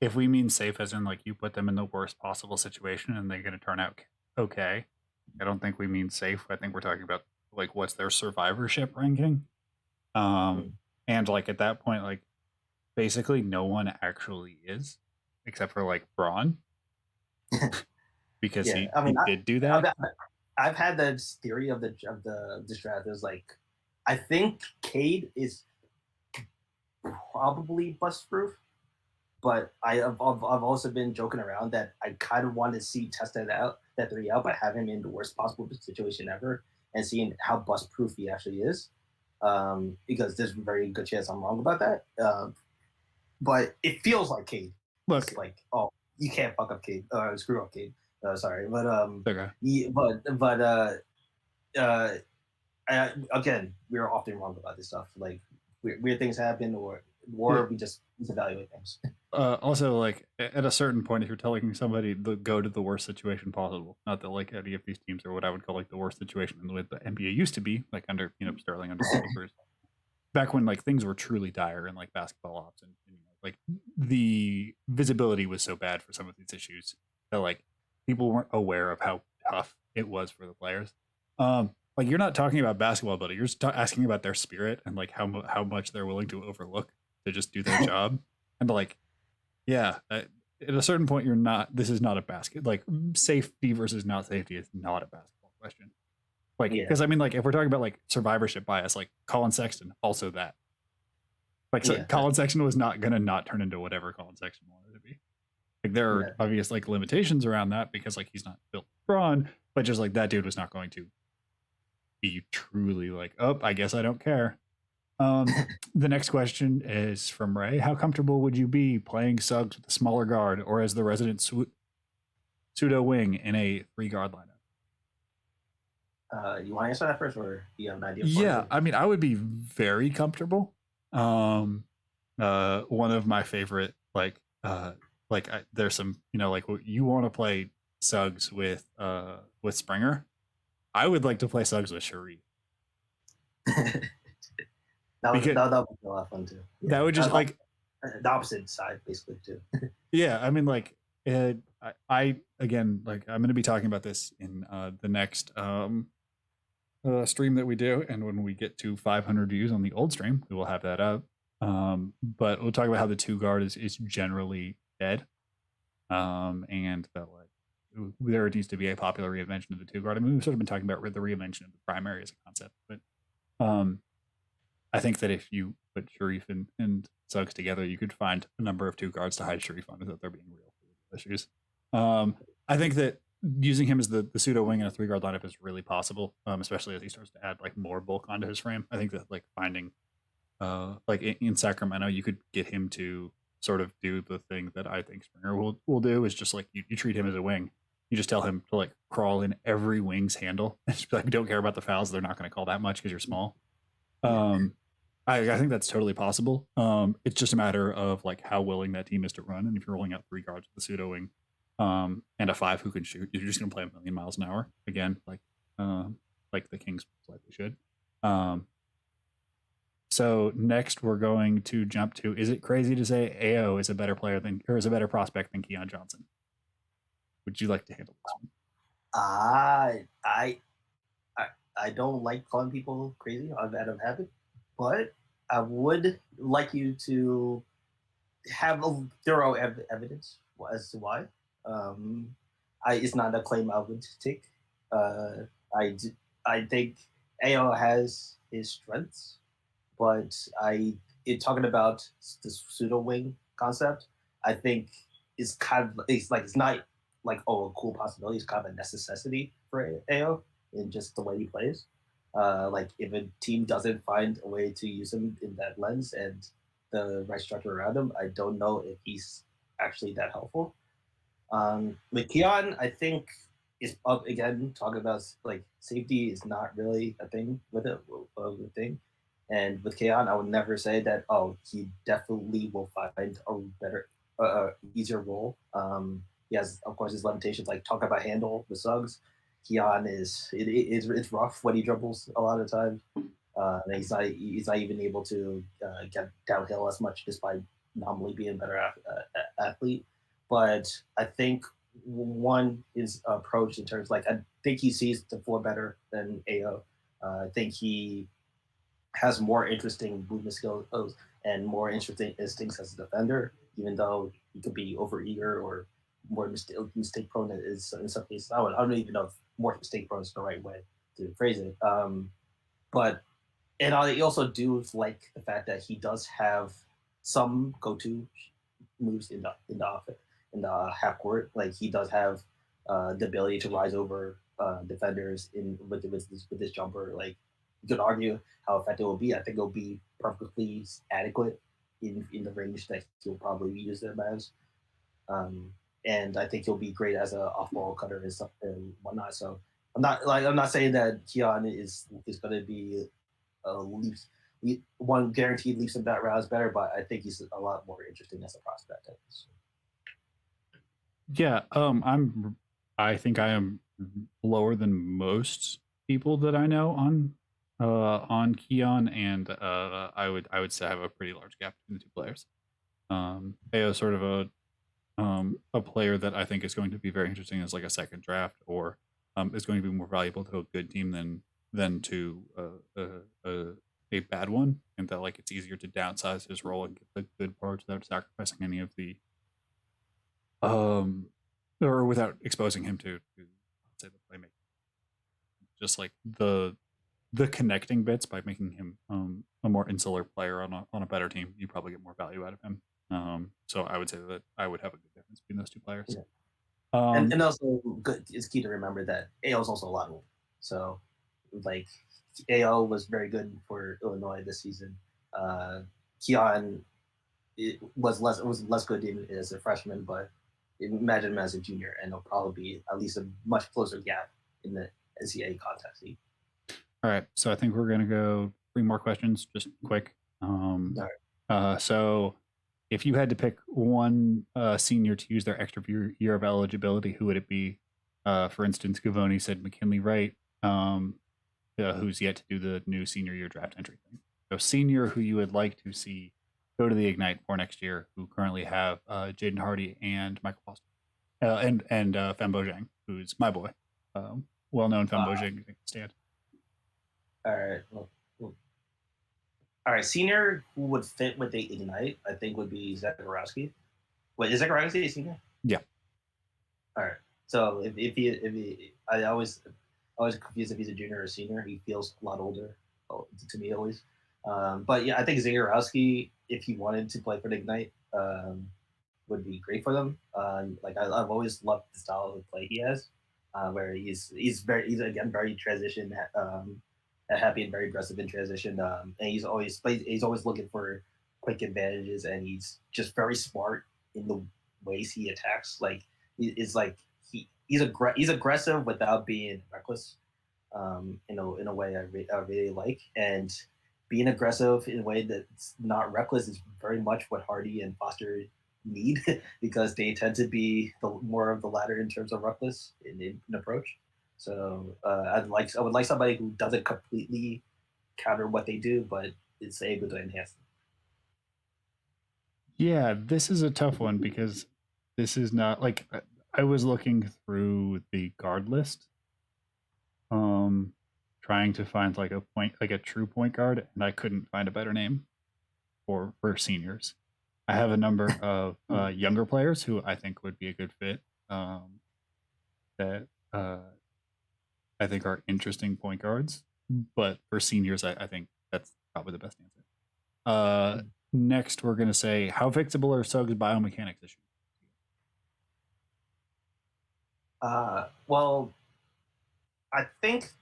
If we mean safe as in like you put them in the worst possible situation and they're going to turn out okay, I don't think we mean safe. I think we're talking about like what's their survivorship ranking. And like at that point, like basically no one actually is except for like Braun because he did do that. I've had this theory of the draft is like I think Cade is probably bust proof, but I've also been joking around that I kind of want to test that theory out by having him in the worst possible situation ever and seeing how bust proof he actually is. Because there's a very good chance I'm wrong about that. But it feels like Cade. Look, it's like, oh, you can't fuck up Cade. Screw up Cade. Sorry, but okay. Again, we're often wrong about this stuff. Like weird things happen, or we just evaluate things. Also, like at a certain point, if you're telling somebody to go to the worst situation possible, not that like any of these teams are what I would call like the worst situation in the way the NBA used to be, like under Sterling, under Clippers, back when like things were truly dire in like basketball ops and like the visibility was so bad for some of these issues that like people weren't aware of how tough it was for the players. Like you're not talking about basketball ability, you're just asking about their spirit and like how much they're willing to overlook to just do their job. And like, yeah, at a certain point, this is not a basket. Like safety versus not safety is not a basketball question. Like, because I mean, like if we're talking about like survivorship bias, like Colin Sexton, also that. Like Colin Sexton was not going to not turn into whatever Colin Sexton wanted to be. Like there are obvious like limitations around that because like he's not built Braun, but just like that dude was not going to be truly like, oh, I guess I don't care. The next question is from Ray. How comfortable would you be playing Suggs with a smaller guard or as the resident pseudo wing in a 3-guard lineup? You want to answer that first, or do you have an idea? Yeah, I mean, I would be very comfortable. One of my favorite like there's some, like you want to play Suggs with Springer. I would like to play Suggs with Sharif. That would Because be a lot of fun too. that would just like the opposite side basically too. yeah, I mean like I again like I'm going to be talking about this in the next stream that we do, and when we get to 500 views on the old stream, we will have that up. But we'll talk about how the two guard is generally dead, and that like there needs to be a popular reinvention of the two guard. I mean, we've sort of been talking about the reinvention of the primary as a concept, but I think that if you put Sharif and Suggs together, you could find a number of two guards to hide Sharif on without there being real issues. I think that using him as the pseudo wing in a 3-guard lineup is really possible, especially as he starts to add like more bulk onto his frame. I think that like finding like in Sacramento, you could get him to sort of do the thing that I think Springer will do, is just like you treat him as a wing. You just tell him to like crawl in every wing's handle and just be like, we don't care about the fouls. They're not going to call that much because you're small. I think that's totally possible. It's just a matter of like how willing that team is to run. And if you're rolling out 3 guards with the pseudo wing and a 5 who can shoot, you're just going to play a million miles an hour again, like the Kings likely should. So next we're going to jump to, is it crazy to say AO is a better player is a better prospect than Keon Johnson? Would you like to handle this one? I don't like calling people crazy out of habit, but I would like you to have a thorough evidence as to why. It's not a claim I would take. I think AO has his strengths, but talking about the pseudo wing concept, I think it's not like a cool possibility. It's kind of a necessity for AO in just the way he plays. Like if a team doesn't find a way to use him in that lens and the right structure around him, I don't know if he's actually that helpful. With Keon, I think is up again talking about like safety is not really a thing with it. And with Keon, I would never say that. Oh, he definitely will find a better, easier role. He has, of course, his limitations. Like talk about handle with Suggs. Keon it's rough when he dribbles a lot of times. He's not even able to get downhill as much despite nominally being a better athlete. But I think one is approach in terms like I think he sees the floor better than AO. I think he has more interesting movement skills and more interesting instincts as a defender, even though he could be overeager or more mistake prone is in some cases. I don't even know if more mistake prone is the right way to phrase it. But and I also do like the fact that he does have some go-to moves in the half court. Like he does have the ability to rise over defenders with this jumper. Like you could argue how effective it will be. I think it'll be perfectly adequate in the range that he'll probably use them as. And I think he'll be great as an off-ball cutter and stuff and whatnot. So I'm not saying that Keon is going to be one guaranteed leaps and rounds better, but I think he's a lot more interesting as a prospect. Yeah, I think I am lower than most people that I know on Keon, and I would say I have a pretty large gap between the two players. AO is sort of a player that I think is going to be very interesting as like a second draft, or is going to be more valuable to a good team than to a bad one, and that like it's easier to downsize his role and get the good parts without sacrificing any of the or without exposing him to say the playmaking. Just like the connecting bits by making him a more insular player on a better team, you probably get more value out of him. So I would say that I would have a good difference between those two players. Yeah. And also, it's key to remember that AO is also a lot older. So, like, AO was very good for Illinois this season. Keon was less good as a freshman, but imagine him as a junior, and it'll probably be at least a much closer gap in the NCAA context. All right, so I think we're gonna go 3 more questions, just quick. All right. So if you had to pick one senior to use their extra year of eligibility, who would it be? For instance, Gavoni said McKinley Wright, who's yet to do the new senior year draft entry thing. So senior who you would like to see go to the Ignite for next year, who currently have Jaden Hardy and Michael Foster, and Fembo Zhang, who's my boy, well-known Fembo Zhang stand. All right. All right. Senior who would fit with the Ignite, I think, would be Zachariah. Wait, is Zachariah a senior? Yeah. All right. So if he, I always confused if he's a junior or a senior. He feels a lot older to me always. But yeah, I think Zagorowski, if he wanted to play for the Ignite, would be great for them. Like I've always loved the style of play he has, where he's again very transition happy and very aggressive in transition. And he's always looking for quick advantages, and he's just very smart in the ways he attacks. Like he's aggressive without being reckless. In a way I really like, and being aggressive in a way that's not reckless is very much what Hardy and Foster need because they tend to be more of the latter in terms of reckless in approach. So I would like somebody who doesn't completely counter what they do, but is able to enhance them. Yeah, this is a tough one because this is not like I was looking through the guard list, trying to find like a true point guard, and I couldn't find a better name for seniors. I have a number of younger players who I think would be a good fit. That I think are interesting point guards, but for seniors, I think that's probably the best answer. Next, we're gonna say, how fixable are Suggs' biomechanics issues? Well, I think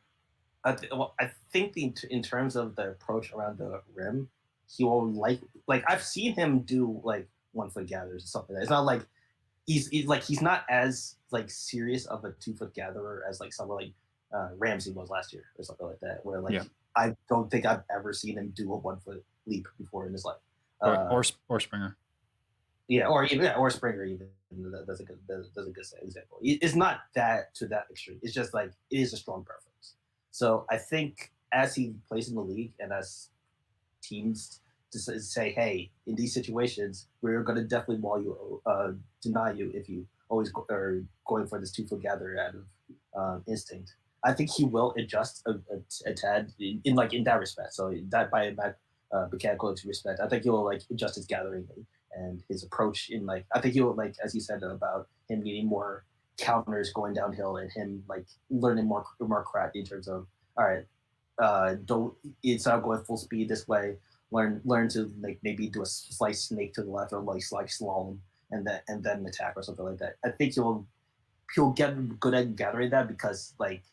in terms of the approach around the rim, he will like I've seen him do like 1 foot gathers or something. It's not like he's not as like serious of a 2 foot gatherer as like someone like Ramsey was last year or something like that. Where like I don't think I've ever seen him do a 1 foot leap before in his life. Or Springer. Yeah, or Springer even. That's a good example. It's not that to that extreme. It's just like it is a strong preference. So I think as he plays in the league and as teams to say, hey, in these situations, we're going to definitely deny you if you always are going for this 2 foot gather out of instinct. I think he will adjust a tad in that respect. So that by mechanical respect, I think he will like adjust his gathering and his approach in like I think he'll like as you said about him needing more counters going downhill and him like learning more craft in terms of all right, don't instead of going full speed this way, learn to like maybe do a slight snake to the left or like slight slalom and then attack or something like that. I think he'll get good at gathering that because like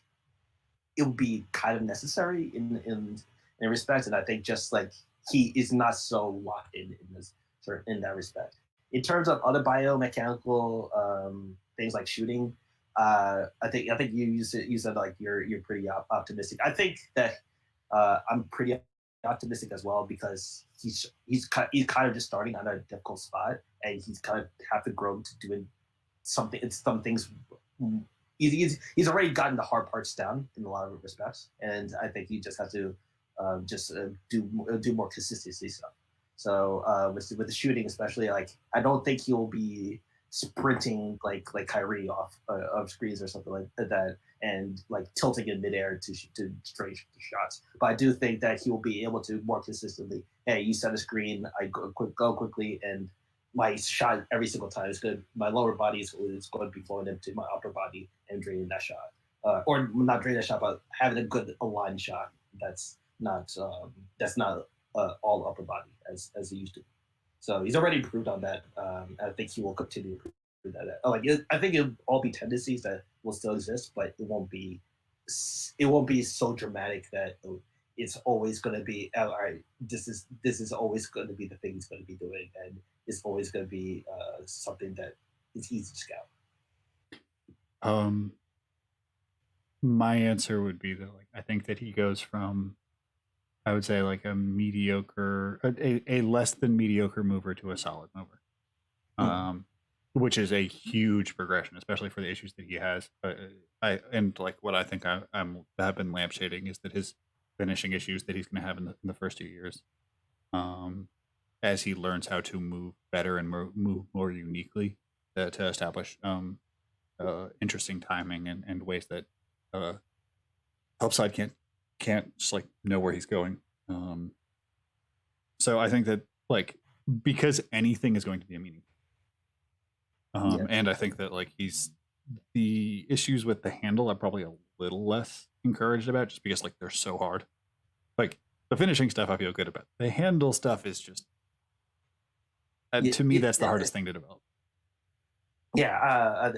it would be kind of necessary in respect, and I think just like he is not so locked in that respect. In terms of other biomechanical things like shooting, I think you said like you're pretty optimistic. I think that I'm pretty optimistic as well because he's kind of just starting on a difficult spot and he's kind of have to grow to doing something. It's some things. He's already gotten the hard parts down in a lot of respects, and I think he just has to do more consistency stuff. So with the shooting, especially, like I don't think he'll be sprinting like Kyrie off of screens or something like that, and like tilting in midair to straight shots. But I do think that he will be able to more consistently. Hey, you set a screen, I go quickly, and my shot every single time is good. My lower body is going to be flowing into my upper body and draining that shot, or not draining that shot, but having a good aligned shot. That's not all upper body as he used to. So he's already improved on that. I think he will continue to improve that. I think it'll all be tendencies that will still exist, but it won't be so dramatic that it's always going to be all right. This is always going to be the thing he's going to be doing, and it's always going to be something that is easy to scout. My answer would be that like I think that he goes from I would say like a mediocre, a less than mediocre mover to a solid mover, um, which is a huge progression, especially for the issues that he has. And like what I think have been lampshading is that his finishing issues that he's going to have in the first 2 years, as he learns how to move better and move more uniquely to establish interesting timing and ways that help side can't just like know where he's going. So I think that like because anything is going to be a meaning. And I think that like the issues with the handle are probably a little less encouraged about just because like they're so hard. Like the finishing stuff I feel good about. The handle stuff is just to me that's the hardest thing to develop. Yeah,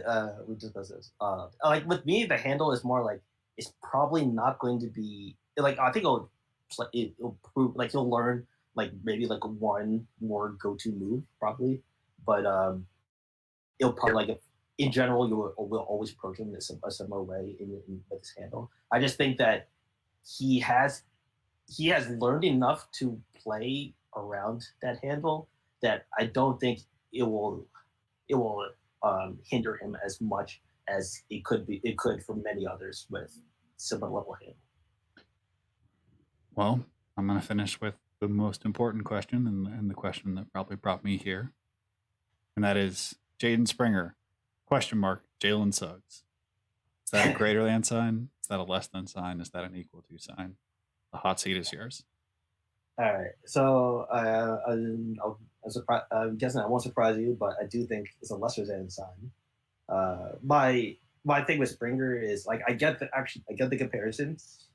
we discussed this. Like with me, the handle is more like it's probably not going to be like I think it'll prove like you'll learn like maybe like one more go to move probably, but it'll probably like in general you will always approach him in a similar way in with his handle. I just think that he has learned enough to play around that handle that I don't think it will hinder him as much as it could for many others with similar level handle. Well, I'm going to finish with the most important question and the question that probably brought me here, and that is Jaden Springer, question mark, Jalen Suggs. Is that a greater than sign? Is that a less than sign? Is that an equal to sign? The hot seat is yours. All right, so I'm guessing I won't surprise you, but I do think it's a lesser than sign. My thing with Springer is like I get the comparisons,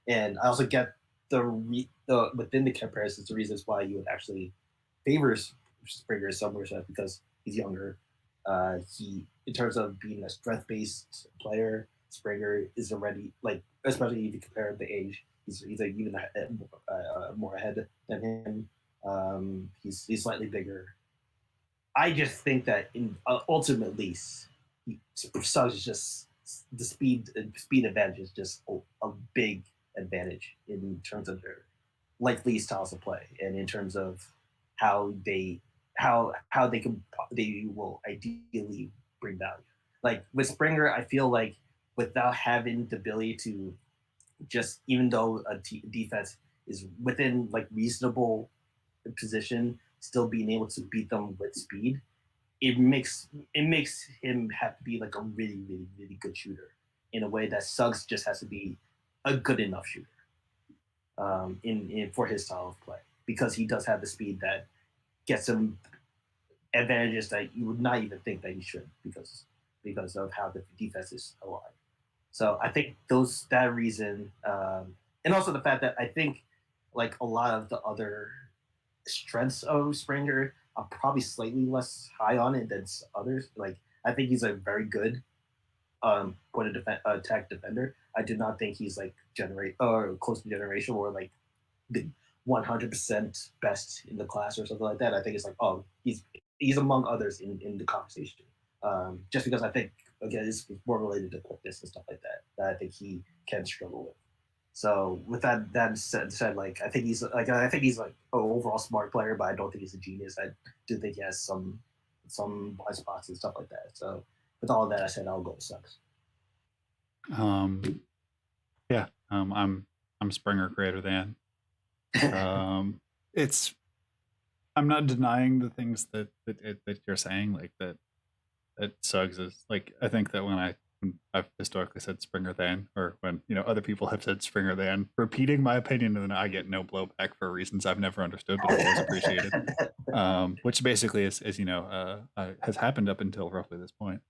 and I also get the within the comparisons the reasons why you would actually favor Springer so much because he's younger. He in terms of being a strength based player, Springer is already like especially if you compare the age, he's even more ahead than him. He's slightly bigger. I just think that in ultimately, Suggs is just the speed advantage is just a big advantage in terms of their likely styles of play and in terms of how they they will ideally bring value. Like with Springer, I feel like without having the ability to just even though defense is within like reasonable position, still being able to beat them with speed, it makes him have to be like a really really really good shooter in a way that Suggs just has to be a good enough shooter in for his style of play because he does have the speed that gets him advantages that you would not even think that he should because of how the defense is aligned. So I think that reason, and also the fact that I think like a lot of the other strengths of Springer, I'm probably slightly less high on it than others. Like I think he's a very good point of attack defender. I do not think he's like generate or close to generation or like the 100% best in the class or something like that. I think it's like he's among others in the conversation. Just because I think again it's more related to quickness and stuff like that that I think he can struggle with. So with that said, like I think he's like an overall smart player, but I don't think he's a genius. I do think he has some blind spots and stuff like that. So with all of that I said, I'll go with Suggs. Yeah, I'm Springer greater than. It's I'm not denying the things that you're saying, like that Suggs is like I think that when I've historically said Springer than, or when other people have said Springer than, repeating my opinion and then I get no blowback for reasons I've never understood but I've always appreciated, which basically is has happened up until roughly this point.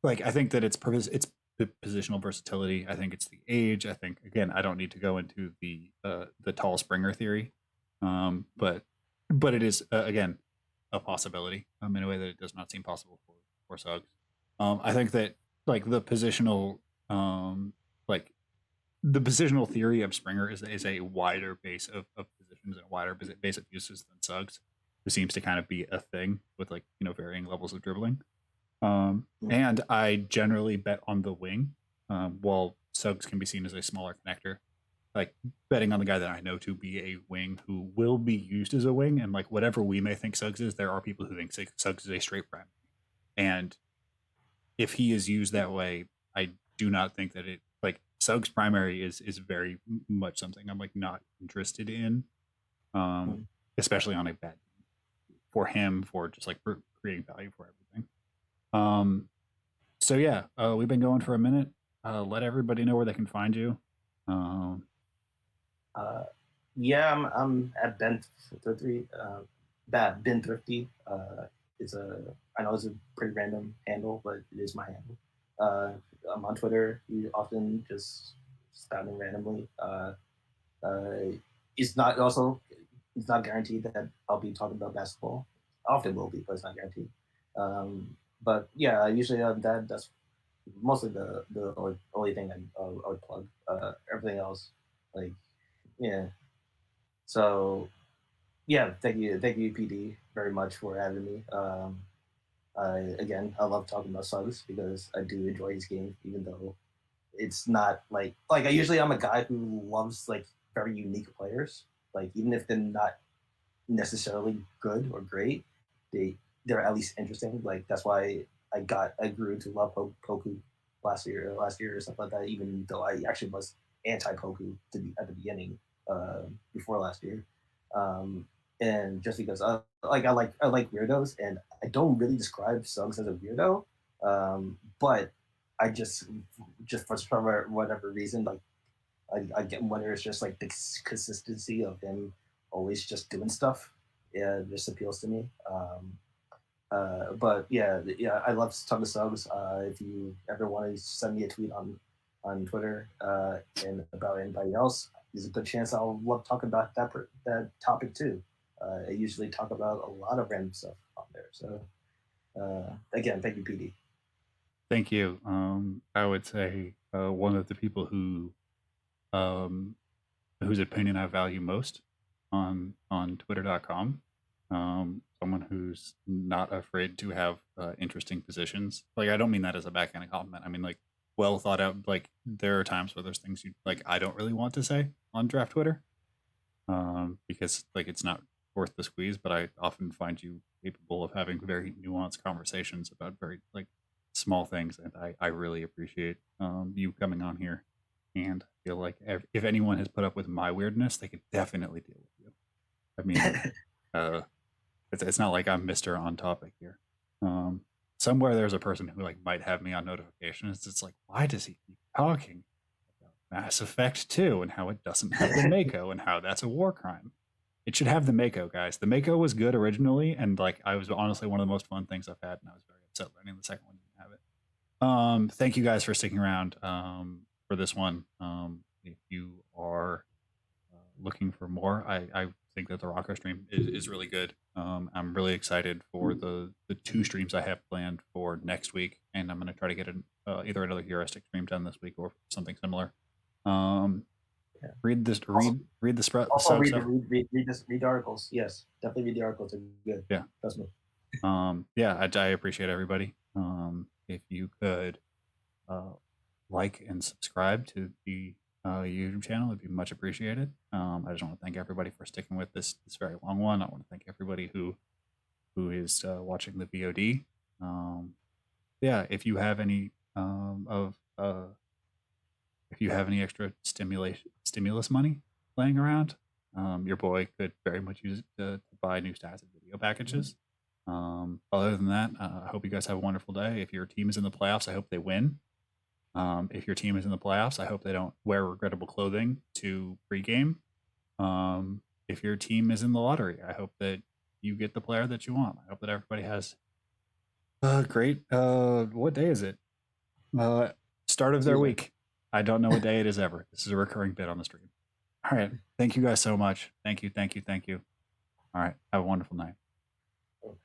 Like I think that it's the positional versatility. I think it's the age. I think again I don't need to go into the tall Springer theory, but it is again a possibility in a way that it does not seem possible for Suggs. I think that like the positional the positional theory of Springer is a wider base of positions and a wider base of uses than Suggs, who seems to kind of be a thing with like varying levels of dribbling. And I generally bet on the wing, while Suggs can be seen as a smaller connector. like betting on the guy that I know to be a wing who will be used as a wing, and like whatever we may think Suggs is, there are people who think Suggs is a straight prime, and if he is used that way, I do not think that it like Suggs primary is very much something I'm like not interested in, Mm. especially on a bad for him for just like for creating value for everything. Um, so yeah, we've been going for a minute. Let everybody know where they can find you. Um, Uh, yeah, I'm at Ben Thrifty. Ben Thrifty. It's a I know it's a pretty random handle, but it is my handle. I'm on Twitter. You often just spamming randomly. Uh, it's not also it's not guaranteed that I'll be talking about basketball. Often will be, but it's not guaranteed. But yeah, usually that's mostly the only thing I would plug. Everything else, like yeah. So yeah, thank you, PD, very much for having me. Again, I love talking about Suggs because I do enjoy his game, even though it's not like I usually I'm a guy who loves like very unique players. Like even if they're not necessarily good or great, they're at least interesting. Like that's why I grew to love Poku last year or something like that. Even though I actually was anti Poku at the beginning before last year, um, and just because I like weirdos, and I don't really describe Suggs as a weirdo, but I just for whatever reason like I get whether it's just like the consistency of him always just doing stuff. Yeah, it just appeals to me. But yeah, I love talking to Suggs. If you ever want to send me a tweet on Twitter and about anybody else, there's a good chance I'll love talking about that topic too. I usually talk about a lot of random stuff on there. So again, thank you, PD. Thank you. I would say one of the people um, whose opinion I value most on Twitter.com. Someone who's not afraid to have interesting positions. Like I don't mean that as a backhanded compliment. I mean like well thought out. Like there are times where there's things you like I don't really want to say on draft Twitter, because like it's not worth the squeeze. But I often find you capable of having very nuanced conversations about very like small things, and I really appreciate you coming on here. And I feel like if anyone has put up with my weirdness, they could definitely deal with you. I mean, uh, it's not like I'm Mister On Topic here. Um, somewhere there's a person who like might have me on notifications. It's like, why does he keep talking about Mass Effect 2 and how it doesn't have the Mako and how that's a war crime? It should have the Mako, guys. The Mako was good originally, and like I was honestly one of the most fun things I've had, and I was very upset learning the second one didn't have it. Thank you guys for sticking around for this one. If you are looking for more, I think that the Rocco stream is really good. I'm really excited for the two streams I have planned for next week, and I'm going to try to get either another heuristic stream done this week or something similar. Yeah. Read this, read the spread. Also, Stuff. read the articles. Yes, definitely read the articles. They're good. Yeah. Trust me. Yeah, I appreciate everybody. If you could like and subscribe to the YouTube channel, it'd be much appreciated. I just want to thank everybody for sticking with this very long one. I want to thank everybody who is watching the VOD. Yeah, if you have any if you have any extra stimulus money laying around, your boy could very much use it to buy new stats and video packages. Other than that, I hope you guys have a wonderful day. If your team is in the playoffs, I hope they win. If your team is in the playoffs, I hope they don't wear regrettable clothing to pregame. If your team is in the lottery, I hope that you get the player that you want. I hope that everybody has great. What day is it? Start of their week. I don't know what day it is ever. This is a recurring bit on the stream. All right. Thank you guys so much. Thank you. All right. Have a wonderful night.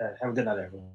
Have a good night, everyone.